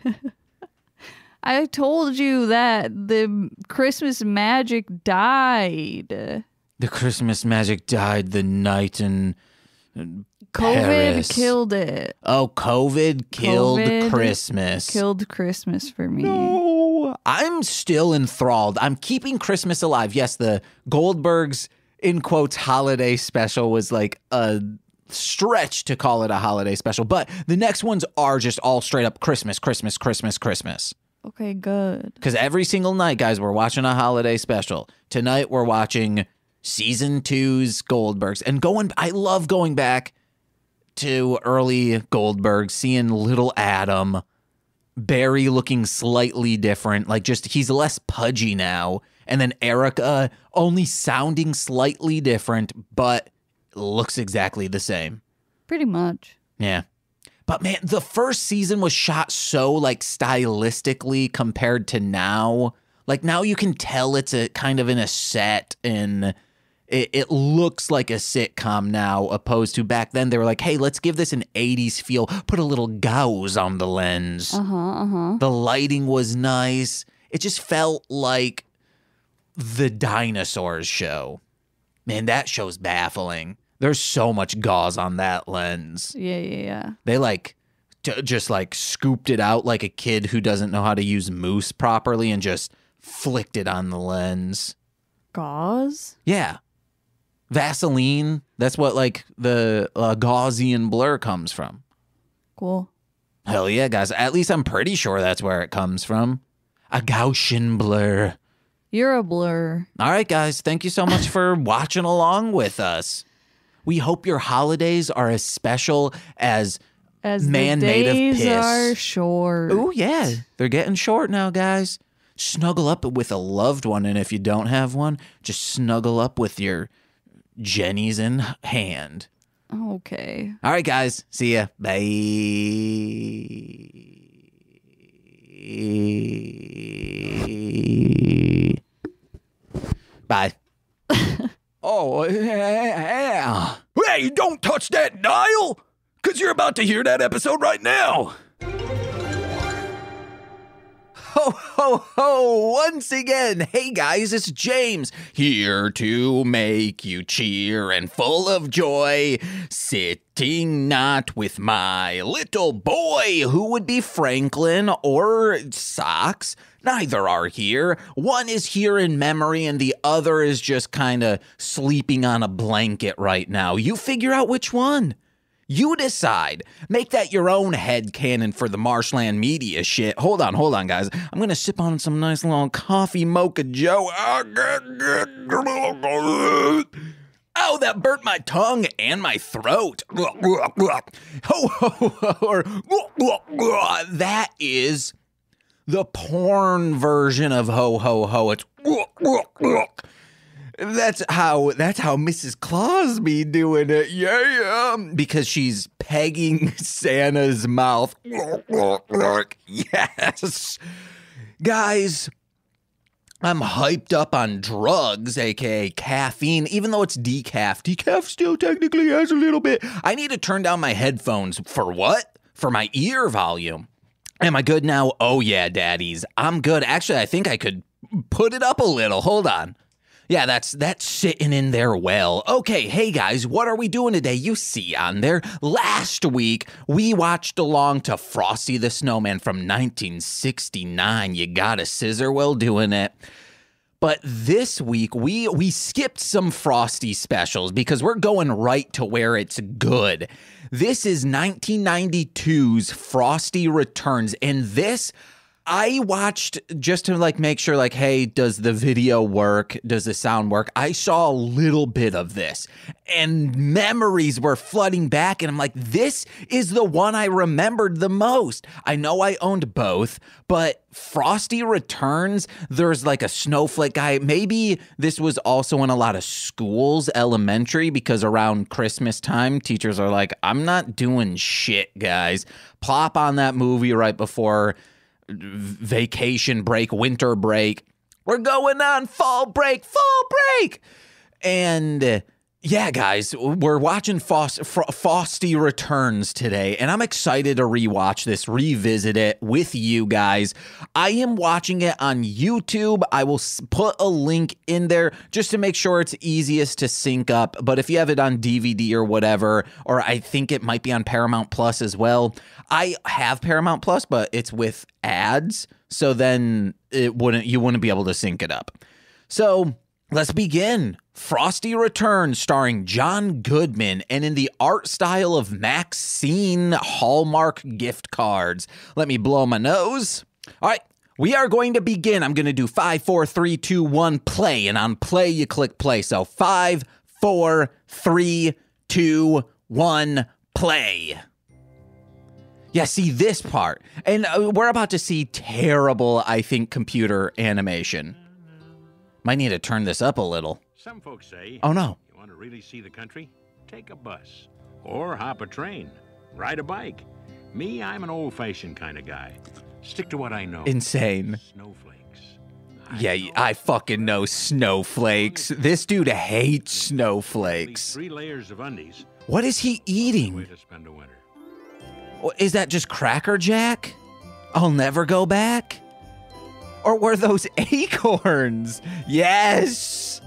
I told you that the Christmas magic died. The Christmas magic died the night in... COVID Paris. killed it. Oh, COVID killed Christmas. Killed Christmas for me. No, I'm still enthralled. I'm keeping Christmas alive. Yes, the Goldbergs, in quotes, holiday special was like a stretch to call it a holiday special. But the next ones are just all straight up Christmas. Okay, good. Because every single night, guys, we're watching a holiday special. Tonight, we're watching Season 2's Goldbergs. And I love going back to early Goldberg, seeing little Adam, Barry looking slightly different, like just he's less pudgy now, and then Erica only sounding slightly different, but looks exactly the same. Pretty much. Yeah. But man, the first season was shot so like stylistically compared to now. Like now you can tell it's a kind of in a set and it looks like a sitcom now, opposed to back then. They were like, hey, let's give this an 80s feel. Put a little gauze on the lens. The lighting was nice. It just felt like the Dinosaurs show. Man, that show's baffling. There's so much gauze on that lens. Yeah. They just scooped it out like a kid who doesn't know how to use mousse properly and just flicked it on the lens. Gauze? Yeah. Vaseline. That's what like the Gaussian blur comes from. Cool. Hell yeah, guys. At least I'm pretty sure that's where it comes from. A Gaussian blur. You're a blur. All right, guys. Thank you so much for watching along with us. We hope your holidays are as special as man made of piss. The days are short. Oh, yeah. They're getting short now, guys. Snuggle up with a loved one, and if you don't have one, just snuggle up with your Jenny's in hand. Okay. All right, guys. See ya. Bye. Bye. Oh, yeah. Hey, don't touch that dial, because you're about to hear that episode right now. Ho, ho, ho, once again. Hey, guys, it's James, here to make you cheer and full of joy, sitting not with my little boy, who would be Franklin or Socks. Neither are here. One is here in memory, and the other is just kind of sleeping on a blanket right now. You figure out which one. You decide. Make that your own headcanon for the Marshland media shit. Hold on, guys. I'm going to sip on some nice little coffee mocha Joe. Oh, that burnt my tongue and my throat. Ho, ho, ho. That is the porn version of ho, ho, ho. It's That's how Mrs. Claus be doing it, yeah, because she's pegging Santa's mouth. Yes. Guys, I'm hyped up on drugs, aka caffeine, even though it's decaf. Decaf still technically has a little bit. I need to turn down my headphones. For what? For my ear volume. Am I good now? Oh yeah, daddies. I'm good. Actually, I think I could put it up a little. Hold on. Yeah, that's sitting in there well. Okay, hey guys, what are we doing today? You see on there, last week, we watched along to Frosty the Snowman from 1969. You got a scissor while doing it. But this week, we skipped some Frosty specials because we're going right to where it's good. This is 1992's Frosty Returns, and this I watched just to like make sure like, hey, does the video work? Does the sound work? I saw a little bit of this and memories were flooding back. And I'm like, this is the one I remembered the most. I know I owned both, but Frosty Returns, there's like a snowflake guy. Maybe this was also in a lot of schools, elementary, because around Christmas time, teachers are like, I'm not doing shit, guys. Plop on that movie right before vacation break, winter break. We're going on fall break. And yeah, guys, we're watching Frosty Returns today, and I'm excited to rewatch this, revisit it with you guys. I am watching it on YouTube. I will put a link in there just to make sure it's easiest to sync up. But if you have it on DVD or whatever, or I think it might be on Paramount Plus as well. I have Paramount Plus, but it's with ads, so then you wouldn't be able to sync it up. So let's begin. Frosty Returns, starring John Goodman, and in the art style of Maxine Hallmark gift cards. Let me blow my nose. All right, we are going to begin. I'm going to do 5, 4, 3, 2, 1, play, and on play you click play. So 5, 4, 3, 2, 1, play. Yeah, see this part. And we're about to see terrible, I think, computer animation. Might need to turn this up a little. Some folks say, oh no, you want to really see the country? Take a bus. Or hop a train. Ride a bike. Me, I'm an old-fashioned kind of guy. Stick to what I know. Insane. Snowflakes. Yeah, I fucking know snowflakes. This dude hates snowflakes. 3 layers of undies. What is he eating? Way to spend a winter. Is that just Cracker Jack? I'll never go back? Or were those acorns? Yes!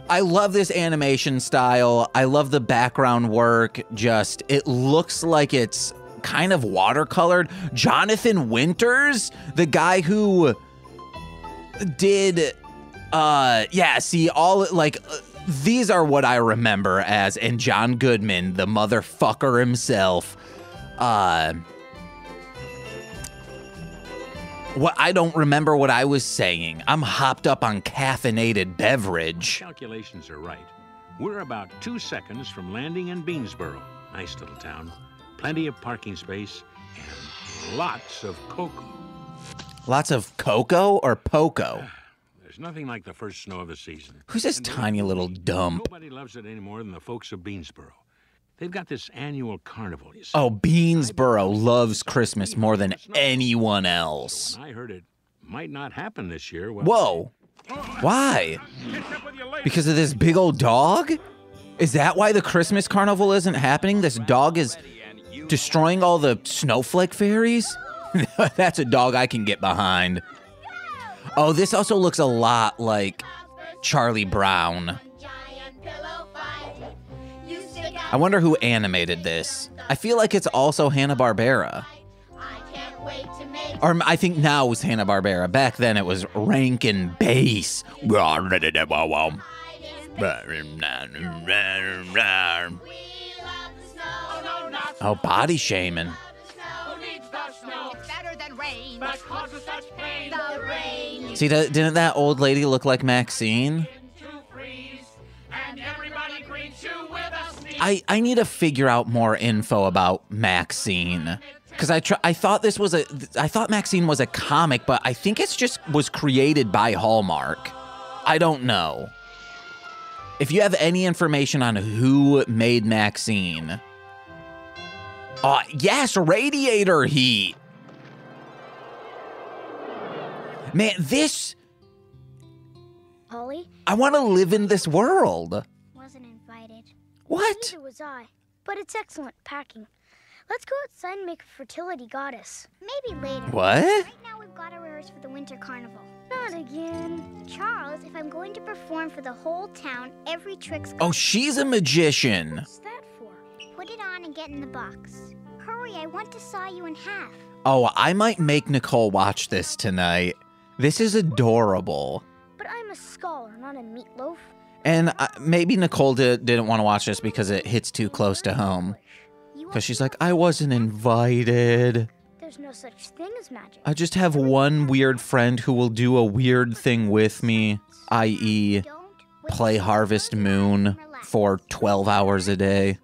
I love this animation style. I love the background work. Just, it looks like it's kind of watercolored. Jonathan Winters, the guy who did, yeah, see, all, like, these are what I remember as, and John Goodman, the motherfucker himself. What I don't remember what I was saying. I'm hopped up on caffeinated beverage. Calculations are right. We're about 2 seconds from landing in Beansboro. Nice little town. Plenty of parking space and lots of cocoa. Lots of cocoa or poco? There's nothing like the first snow of the season. Who's this tiny little dump? Nobody loves it any more than the folks of Beansboro. They've got this annual carnival, you see. Oh, Beansboro loves Christmas more than anyone else. I heard it might not happen this year. Well, whoa. Why? Because of this big old dog? Is that why the Christmas carnival isn't happening? This dog is destroying all the snowflake fairies? That's a dog I can get behind. Oh, this also looks a lot like Charlie Brown. I wonder who animated this. I feel like it's also Hanna-Barbera. Or I think now it's Hanna-Barbera. Back then it was Rankin Bass. Oh, body shaming. See, didn't that old lady look like Maxine? I need to figure out more info about Maxine. Because I thought I thought Maxine was a comic, but I think it's just was created by Hallmark. I don't know. If you have any information on who made Maxine. Oh, yes, radiator heat. Man, this... Holly? I want to live in this world. Wasn't invited. What? Neither was I. But it's excellent packing. Let's go outside and make a fertility goddess. Maybe later. What? Right now we've got to rehearse for the winter carnival. Not again. Charles, if I'm going to perform for the whole town, every trick's... Oh, she's a magician. What's that for? Put it on and get in the box. Hurry, I want to saw you in half. Oh, I might make Nicole watch this tonight. This is adorable. But I'm a scholar, not a meatloaf. And maybe Nicole didn't want to watch this because it hits too close to home. Because she's like, I wasn't invited. There's no such thing as magic. I just have one weird friend who will do a weird thing with me, i.e. play Harvest Moon for 12 hours a day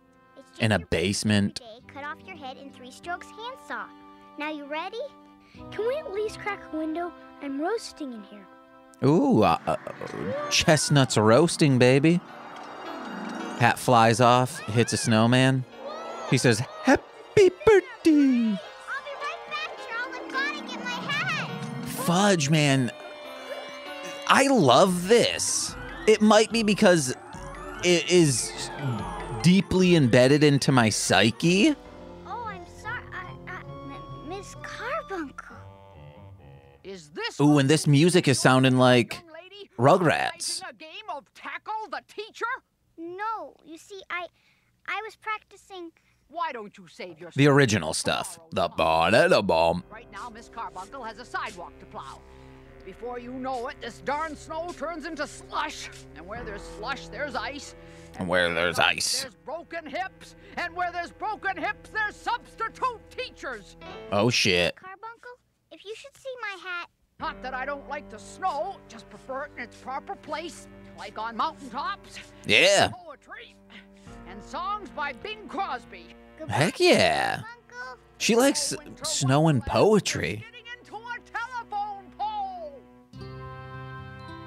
in a basement. Cut off your head in 3 strokes handsaw. Now you ready? Can we at least crack a window? I'm roasting in here. Ooh, chestnuts roasting, baby. Hat flies off, hits a snowman. He says, happy birthday. I'll be right back, Charles. I've got to get my hat. Fudge, man. I love this. It might be because it is deeply embedded into my psyche. Oh, I'm sorry. Miss Carbuncle. Is this... Ooh, and this music is sounding like Rugrats. A game of tackle the teacher? No, you see, I was practicing... Why don't you save yourself? The original stuff. The banana bomb. Right now, Miss Carbuncle has a sidewalk to plow. Before you know it, this darn snow turns into slush. And where there's slush, there's ice. And where there's ice. There's broken hips. And where there's broken hips, there's substitute teachers. Oh, shit. Carbuncle, if you should see my hat... Not that I don't like the snow, just prefer it in its proper place. Like on mountaintops. Yeah. Poetry. And songs by Bing Crosby. Heck yeah. She likes snow and poetry.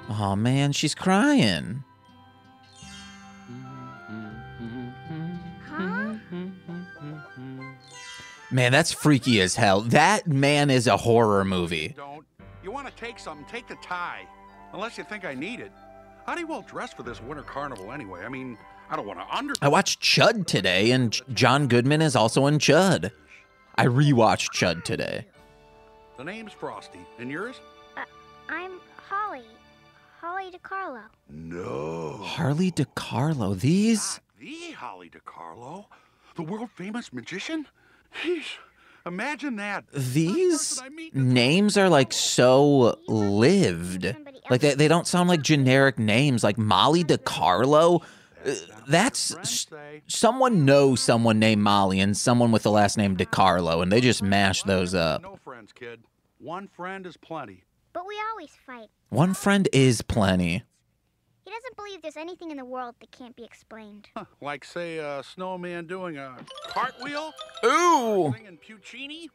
Oh man, she's crying. Huh? Man, that's freaky as hell. That man is a horror movie. Don't. You want to take something, take the tie. Unless you think I need it. How do you well dress for this winter carnival anyway? I mean, I don't want to I watched Chud today, and John Goodman is also in Chud. I rewatched Chud today. The name's Frosty. And yours? I'm Holly. Holly DiCarlo. No. Harley DiCarlo. These? The Holly DiCarlo? The world-famous magician? Jeez, imagine that. These names are like so lived. Somebody Like, they don't sound like generic names, like Molly DiCarlo. That's someone knows someone named Molly and someone with the last name DiCarlo, and they just mash those up. No friends, kid. One friend is plenty. But we always fight. One friend is plenty. He doesn't believe there's anything in the world that can't be explained. Huh, like, say, a snowman doing a cartwheel? Ooh! Singing Puccini?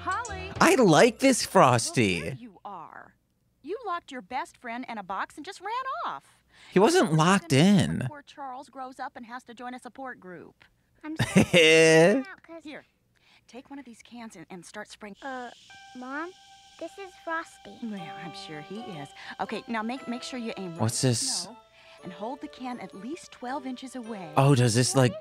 Holly! I like this Frosty. Well, you are. You locked your best friend in a box and just ran off. He wasn't locked in. Poor Charles grows up and has to join a support group. I'm sorry. Here, take one of these cans and start spraying. Mom, this is Frosty. Well, I'm sure he is. Okay, now make sure you aim right What's at the this? snow and hold the can at least 12 inches away. Oh, does this, like,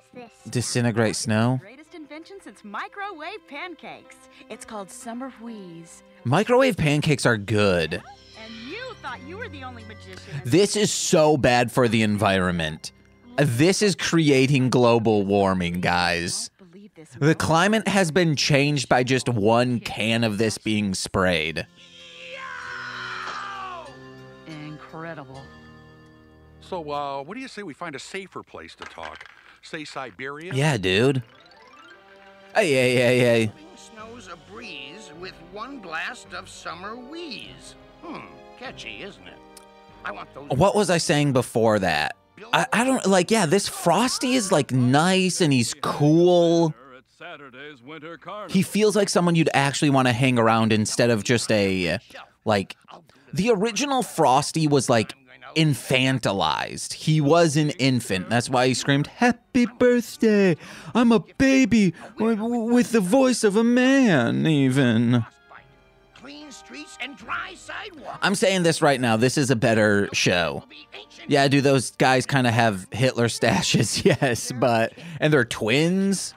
disintegrate snow? Greatest invention since microwave pancakes. It's called Summer Wheeze. Microwave pancakes are good. And you thought you were the only magician. This is so bad for the environment. This is creating global warming, guys. The climate has been changed by just one can of this being sprayed. Incredible. So, what do you say we find a safer place to talk? Say Siberia? Yeah, dude. Hey. Snow's a breeze with one blast of summer wheeze. Catchy, isn't it? I want those. What was I saying before that? I don't, like, yeah, this Frosty is, like, nice and he's cool. He feels like someone you'd actually want to hang around instead of just a, like, the original Frosty was, like, infantilized. He was an infant. That's why he screamed, "Happy birthday! I'm a baby with the voice of a man," even. Clean streets and dry sidewalks. I'm saying this right now. This is a better show. Yeah, do those guys kind of have Hitler stashes? Yes, and they're twins?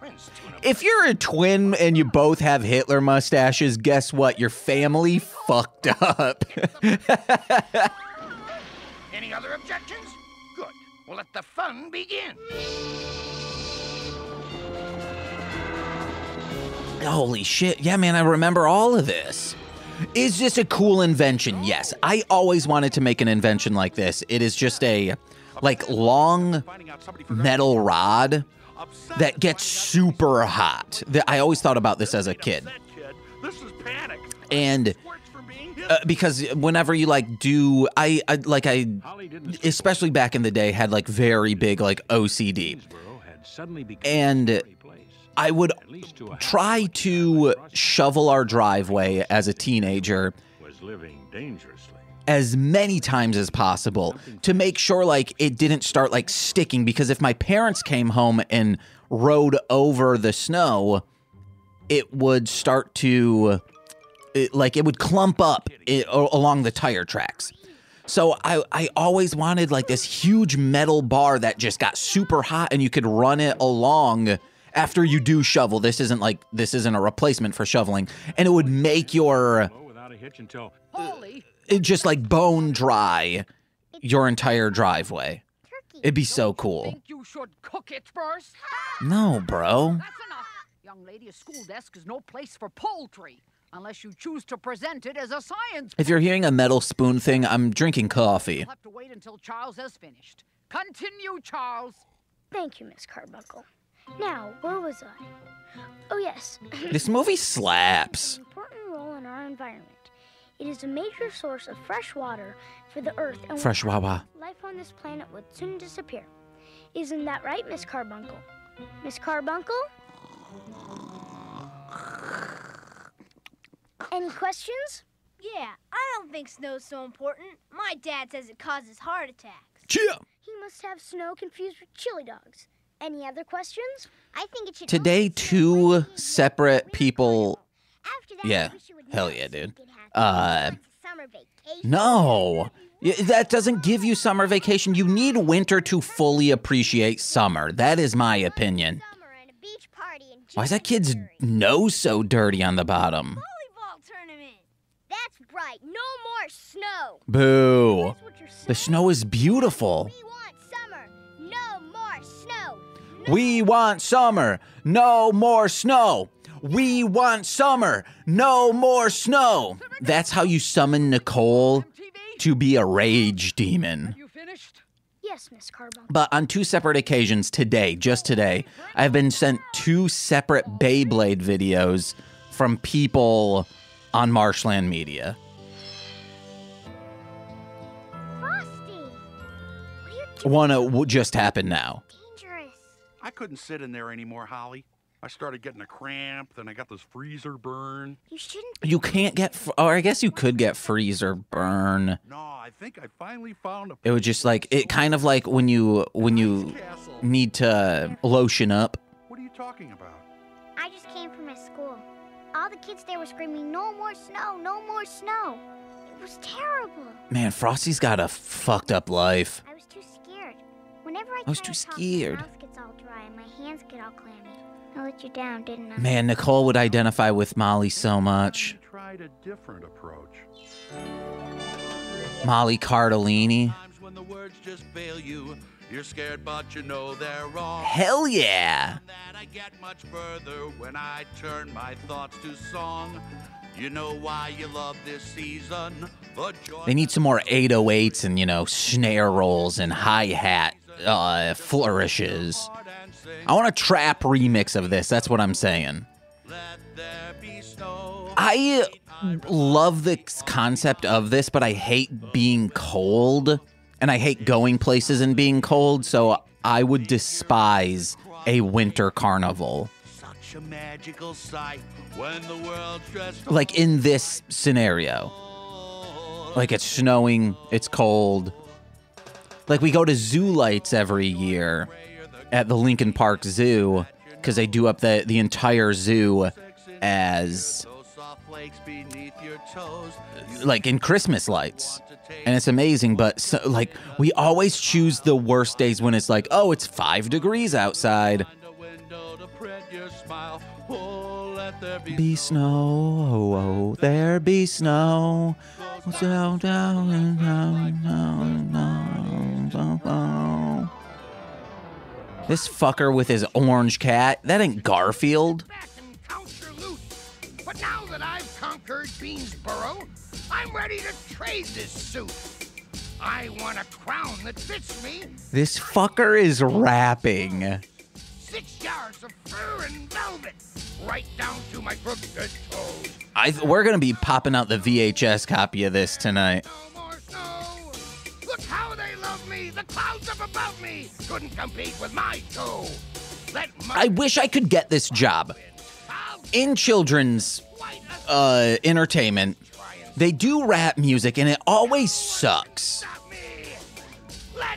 If you're a twin and you both have Hitler mustaches, guess what? Your family fucked up. Any other objections? Good. We'll let the fun begin. Holy shit. Yeah, man, I remember all of this. Is this a cool invention? Yes. I always wanted to make an invention like this. It is just a, like, long metal rod that gets super hot. I always thought about this as a kid. This is panic. And because whenever you, like, do, I especially back in the day, had, like, very big, like, OCD. And I would try to shovel our driveway as a teenager as many times as possible to make sure, like, it didn't start, like, sticking, because if my parents came home and rode over the snow, it would start to, it would clump up along the tire tracks. So I always wanted, like, this huge metal bar that just got super hot and you could run it along after you do shovel. This isn't a replacement for shoveling, and it would make your it just, like, bone dry your entire driveway. It'd be so cool. Think you should cook it first? No, bro. That's enough. Young lady, a school desk is no place for poultry unless you choose to present it as a science. If you're hearing a metal spoon thing, I'm drinking coffee. You'll have to wait until Charles has finished. Continue, Charles. Thank you, Miss Carbuncle. Now, where was I? Oh, yes. This movie slaps. An important role in our environment. It is a major source of fresh water for the Earth, and fresh water. Life on this planet would soon disappear. Isn't that right, Miss Carbuncle? Miss Carbuncle? Any questions? Yeah, I don't think snow's so important. My dad says it causes heart attacks. Yeah. He must have snow confused with chili dogs. Any other questions? I think it should. Today, two separate people. Yeah. Hell yeah, dude. No. That doesn't give you summer vacation. You need winter to fully appreciate summer. That is my opinion. Why is that kid's nose so dirty on the bottom? Volleyball tournament. That's right. No more snow. Boo. The snow is beautiful. We want summer. No more snow. We want summer, no more snow. We want summer, no more snow. That's how you summon Nicole to be a rage demon. Yes, Miss Carbone. But on 2 separate occasions today, just today, I've been sent 2 separate Beyblade videos from people on Marshland Media. Frosty! What are you doing? One just happened now. Dangerous. I couldn't sit in there anymore, Holly. I started getting a cramp, then I got this freezer burn. You shouldn't. You can't get, or I guess you could get freezer burn. No, I think I finally found a... It was just like, it kind of like when you need to lotion up. What are you talking about? I just came from my school. All the kids there were screaming, no more snow, no more snow. It was terrible. Man, Frosty's got a fucked up life. I was too scared. Whenever I was try too to talk, scared. My mouth gets all dry and my hands get all clammy. I let you down, didn't I? Man, Nicole would identify with Molly so much. I tried a different approach. Molly Cardellini. When the words just fail you, you're scared, but you know they're wrong. Hell yeah! That I get much further when I turn my thoughts to song. You know why you love this season. They need some more 808s and, you know, snare rolls and hi-hat flourishes. I want a trap remix of this. That's what I'm saying. I love the concept of this, but I hate being cold. And I hate going places and being cold, so I would despise a winter carnival. Such a magical sight when the world's dressed like in this scenario. Like it's snowing, it's cold. Like we go to zoo lights every year at the Lincoln Park Zoo because they do up the entire zoo as like in Christmas lights. And it's amazing, but so, like we always choose the worst days when it's like, oh, it's 5 degrees outside. Be snow, oh, oh, there be snow. So down and down. This fucker with his orange cat, that ain't Garfield. But now that I've conquered Beansboro, I'm ready to trade this suit. I want a crown that fits me. This fucker is rapping. 6 yards of fur and velvet, right down to my crooked toes. We're gonna be popping out the VHS copy of this tonight. No more snow. Look how they love me. The clouds up above me couldn't compete with my toe. I wish I could get this job. In children's entertainment, they do rap music and it always sucks.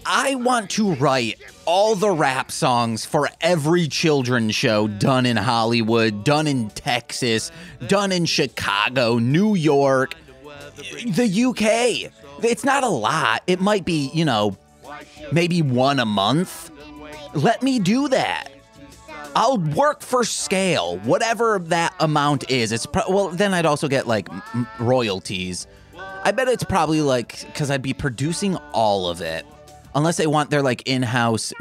I want to write all the rap songs for every children's show done in Hollywood, done in Texas, done in Chicago, New York, the UK. It's not a lot. It might be, you know, maybe one a month. Let me do that. I'll work for scale, whatever that amount is. It's well, then I'd also get like royalties. I bet it's probably like, because I'd be producing all of it. Unless they want their like in-house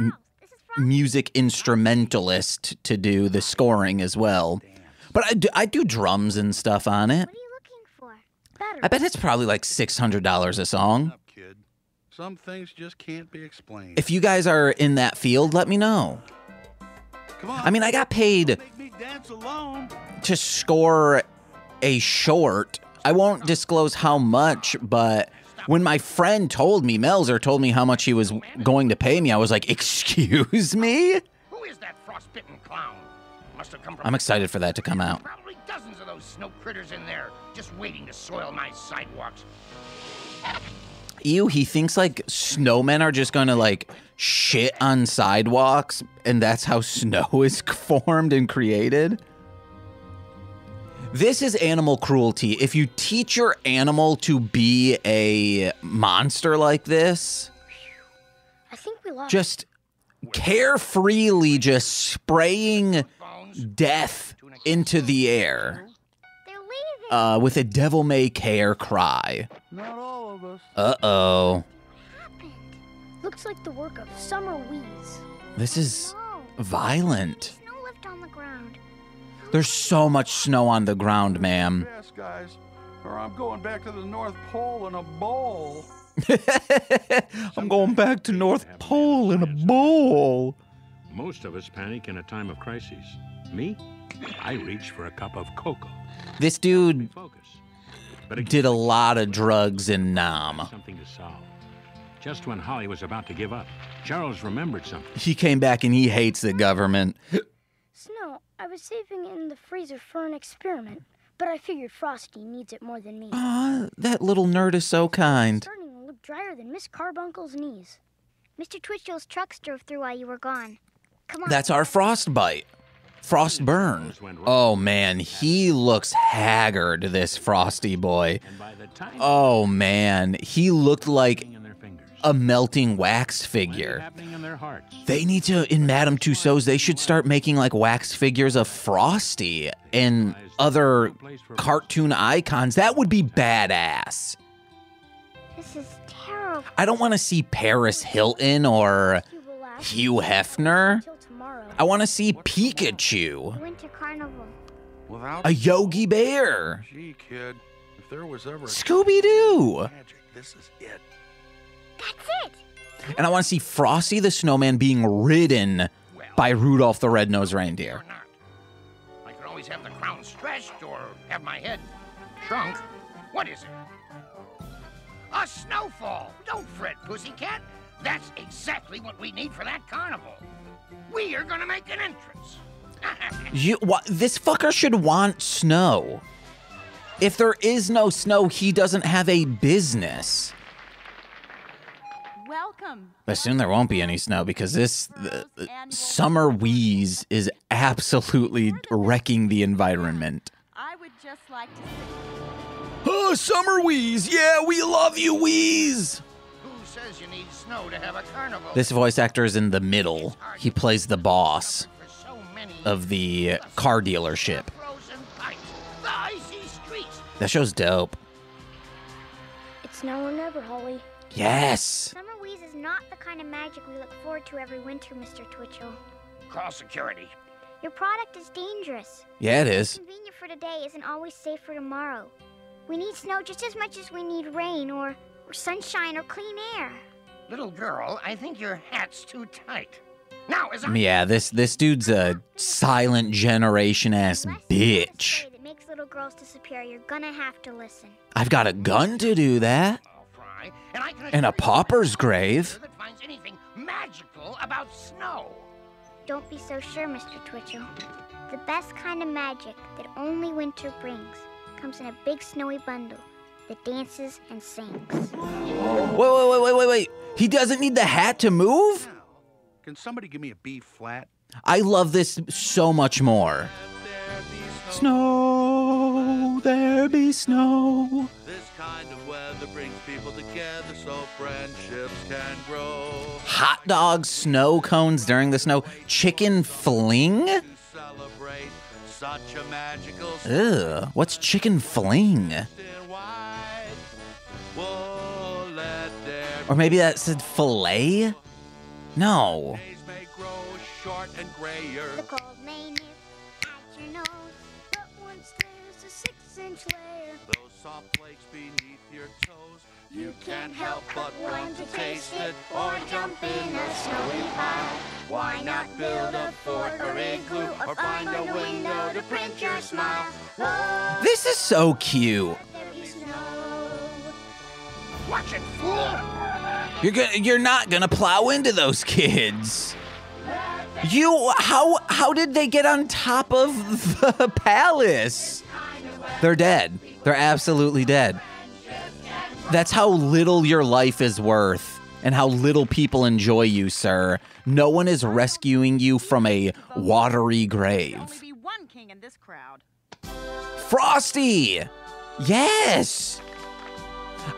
music instrumentalist to do the scoring as well. But I do drums and stuff on it. What are you looking for? Better. I bet it's probably like $600 a song. Kid. Some things just can't be explained. If you guys are in that field, let me know. Come on. I mean, I got paid Make me dance alone. to score a short. I won't disclose how much, but when my friend told me, Melzer told me how much he was going to pay me, I was like, excuse me? Who is that frostbitten clown? Must have come from. I'm excited for that to come out. Probably dozens of those snow critters in there, just waiting to soil my sidewalks. Ew, he thinks like snowmen are just gonna like shit on sidewalks and that's how snow is formed and created. This is animal cruelty. If you teach your animal to be a monster like this, I think we lost. just carefreely just spraying death into the air They're leaving. with a devil may care cry. Not all of us. Uh-oh. Looks like the work of summer weeds. This is violent. Snow left on the ground. There's so much snow on the ground, ma'am. Yes, guys. Or I'm going back to the North Pole in a bowl. I'm going back to North Pole in a bowl. Most of us panic in a time of crisis. Me? I reach for a cup of cocoa. This dude did a lot of drugs in Nam. Something to solve. Just when Holly was about to give up, Charles remembered something. He came back and he hates the government. Snow, I was saving it in the freezer for an experiment, but I figured Frosty needs it more than me. Aw, that little nerd is so kind. It's starting to look drier than Miss Carbuncle's knees. Mr. Twitchell's trucks drove through while you were gone. Come on. That's our frostbite. Frostburn. Oh, man, he looks haggard, this Frosty boy. Oh, man, he looked like a melting wax figure. They need to, in Madame Tussauds, they should start making like wax figures of Frosty and other cartoon icons. That would be badass. This is terrible. I don't want to see Paris Hilton or Hugh Hefner. I want to see Pikachu. Winter Carnival. Without a Yogi Bear. Gee, kid, if there was ever Scooby-Doo. magic, this is it. That's it. And I want to see Frosty the Snowman being ridden by Rudolph the Red-Nosed Reindeer. I can always have the crown stretched or have my head shrunk. What is it? A snowfall! Don't fret, pussycat. That's exactly what we need for that carnival. We are gonna make an entrance. This fucker should want snow. If there is no snow, he doesn't have a business. Welcome. But soon there won't be any snow because this summer wheeze is absolutely wrecking the environment. I would just like to Oh, summer wheeze! Yeah, we love you, wheeze! Who says you need snow to have a carnival? This voice actor is in the middle. He plays the boss of the car dealership. The icy streets. That show's dope. It's now or never, Holly. Yes! Summer wheeze is not the kind of magic we look forward to every winter, Mr. Twitchell. Call security. Your product is dangerous. Yeah, it is. What's convenient for today isn't always safe for tomorrow. We need snow just as much as we need rain or sunshine or clean air. Little girl, I think your hat's too tight. Now, as Yeah, this dude's a silent generation-ass bitch. That makes little girls disappear. You're gonna have to listen. I've got a gun to do that. And a pauper's grave. that finds anything magical about snow. Don't be so sure, Mr. Twitchell. The best kind of magic that only winter brings comes in a big snowy bundle that dances and sings. Wait. He doesn't need the hat to move? Can somebody give me a B flat? I love this so much more. Snow, there be snow. This kind of weather brings people together so friendships can grow. Hot dogs, snow cones during the snow. Chicken fling? Celebrate such a magical Ugh, what's chicken fling? Or maybe that said fillet? No. short and grayer. The cold may nip at your nose, but once there's a 6-inch layer, Those soft flakes beneath your toes, you can't help but want to taste it or jump in a snowy pile. Why not build a fort or igloo or find a window to print your smile? Oh, This is so cute. Watch it, fool! You're not gonna plow into those kids. How did they get on top of the palace? They're dead. They're absolutely dead. That's how little your life is worth and how little people enjoy you, sir. No one is rescuing you from a watery grave. only be one king in this crowd. Frosty! Yes!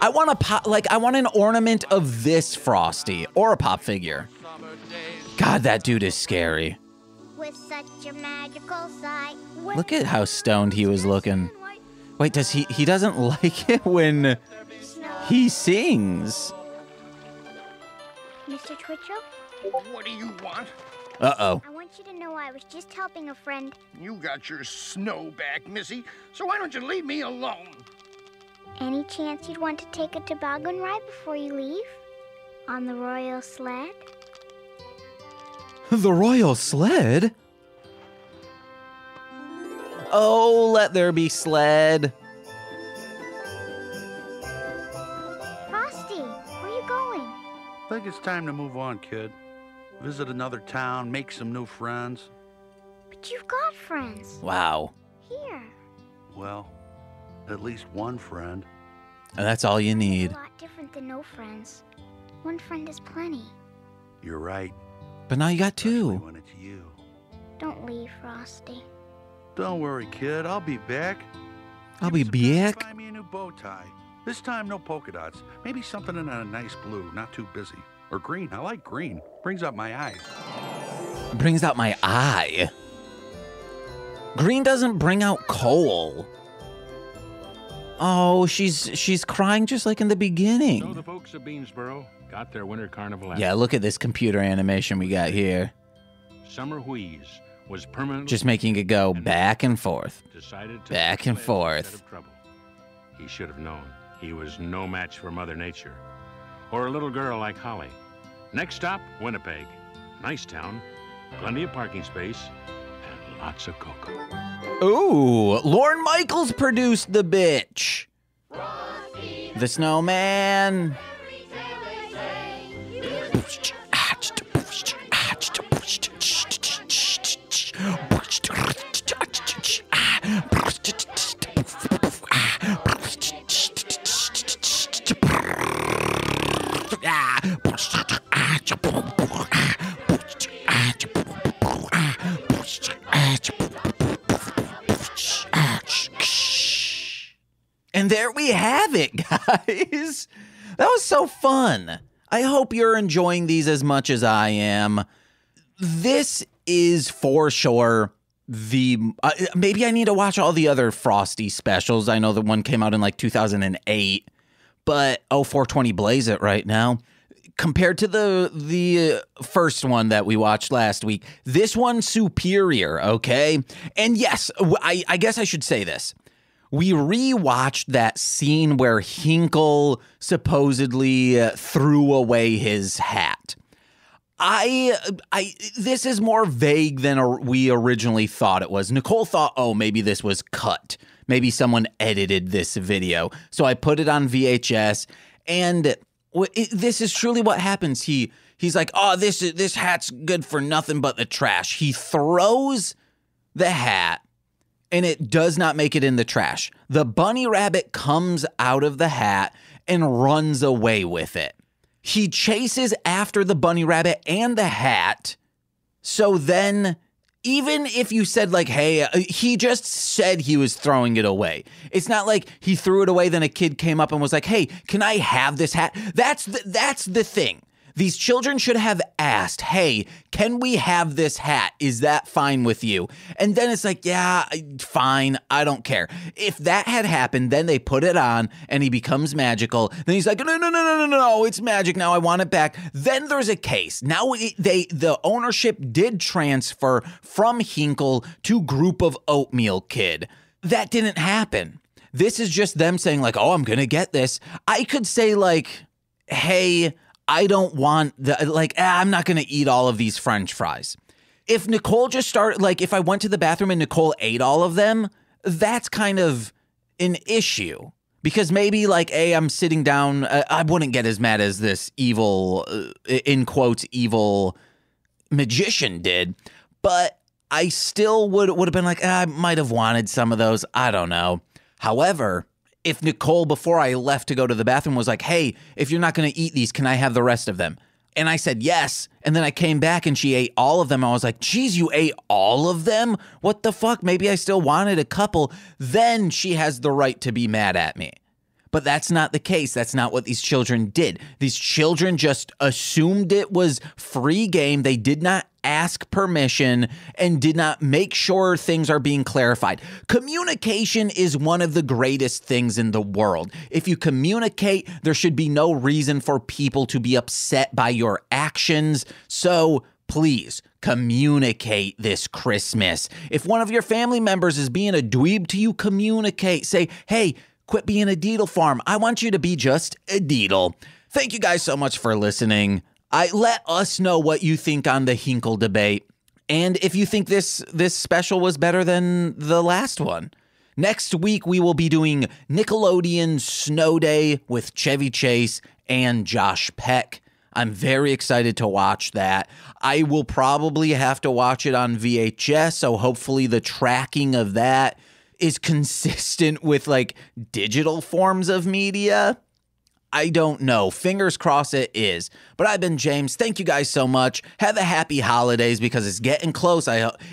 I want an ornament of this Frosty or a pop figure. God, that dude is scary. with such a magical sight. Look at how stoned he was looking. Wait, does he doesn't like it when he sings? Mr. Twitchell? What do you want? Uh-oh. I want was just helping a friend. You got your snow back, Missy, so why don't you leave me alone? Any chance you'd want to take a toboggan ride before you leave? On the royal sled? The royal sled? Oh, let there be sled. Frosty, where are you going? I think it's time to move on, kid. Visit another town, make some new friends. But you've got friends. Wow. Here. Well, at least one friend. And that's all you need. A lot different than no friends. One friend is plenty. You're right. But now you got two. Especially when it's you. Don't leave, Frosty. Don't worry, kid. I'll be back. I'll be back. Buy me a new bow tie. This time, no polka dots. Maybe something in a nice blue, not too busy. Or green. I like green. Brings out my eye. Brings out my eye. Green doesn't bring out coal. Oh, she's crying just like in the beginning. So the folks of Beansboro got their winter carnival. Yeah, look at this computer animation we got here. Summer Wheeze was permanently just making it go back and forth. Decided to back and forth. He should have known he was no match for Mother Nature or a little girl like Holly. Next stop, Winnipeg. Nice town, plenty of parking space, and lots of cocoa. Ooh, Lorne Michaels produced the bitch. The Snowman. And there we have it, guys. That was so fun. I hope you're enjoying these as much as I am. This is for sure the... maybe I need to watch all the other Frosty specials. I know the one came out in like 2008, but 420 Blaze It right now. Compared to the first one that we watched last week, this one's superior, okay? And yes, I guess I should say this. We rewatched that scene where Hinkle supposedly threw away his hat. This is more vague than we originally thought it was. Nicole thought, oh, maybe this was cut. Maybe someone edited this video. So I put it on VHS, and this is truly what happens. He's like, oh, this hat's good for nothing but the trash. He throws the hat, and it does not make it in the trash. The bunny rabbit comes out of the hat and runs away with it. He chases after the bunny rabbit and the hat. So then, even if you said like, hey, he just said he was throwing it away. It's not like he threw it away, then a kid came up and was like, hey, can I have this hat? That's the thing. These children should have asked, hey, can we have this hat? Is that fine with you? And then it's like, yeah, fine. I don't care. If that had happened, then they put it on and he becomes magical. Then he's like, no, it's magic now. I want it back. Then there's a case. Now the ownership did transfer from Hinkle to Group of Oatmeal Kid. That didn't happen. This is just them saying like, oh, I'm going to get this. I could say like, hey, I don't want I'm not going to eat all of these French fries. If Nicole just started, like if I went to the bathroom and Nicole ate all of them, that's kind of an issue. Because maybe like, I'm sitting down, I wouldn't get as mad as this evil, in quotes, evil magician did. But I still would have been like, I might have wanted some of those. I don't know. However, if Nicole, before I left to go to the bathroom, was like, hey, if you're not going to eat these, can I have the rest of them? And I said yes. And then I came back and she ate all of them. I was like, geez, you ate all of them? What the fuck? Maybe I still wanted a couple. Then she has the right to be mad at me. But that's not the case. That's not what these children did. These children just assumed it was free game. They did not ask permission and did not make sure things are being clarified. Communication is one of the greatest things in the world. If you communicate, there should be no reason for people to be upset by your actions. So please Communicate this Christmas. If one of your family members is being a dweeb to you, communicate. Say, hey, quit being a deedle farm. I want you to be just a deedle. Thank you guys so much for listening. Let us know what you think on the Hinkle debate. And if you think this special was better than the last one. Next week, we will be doing Nickelodeon Snow Day with Chevy Chase and Josh Peck. I'm very excited to watch that. I will probably have to watch it on VHS, so hopefully the tracking of that is consistent with like digital forms of media. I don't know. Fingers crossed it is. But I've been James. Thank you guys so much. Have a happy holidays because it's getting close.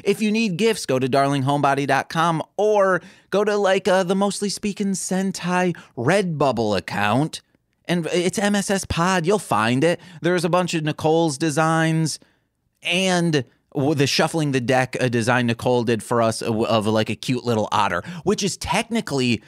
If you need gifts, go to DarlingHomebody.com or go to like the Mostly Speaking Sentai Redbubble account. And it's MSS Pod. You'll find it. There's a bunch of Nicole's designs and the Shuffling the Deck, a design Nicole did for us of like a cute little otter, which is technically...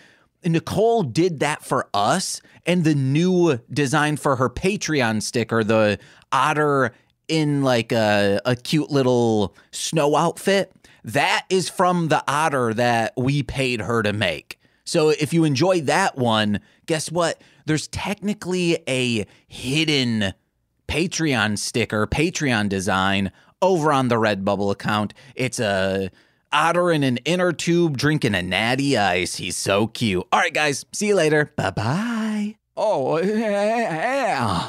Nicole did that for us, and the new design for her Patreon sticker, the otter in like a cute little snow outfit, that is from the otter that we paid her to make. So if you enjoy that one, guess what? There's technically a hidden Patreon sticker, Patreon design over on the Redbubble account. It's a otter in an inner tube drinking a natty ice. He's so cute. All right, guys. See you later. Bye-bye. Oh, yeah.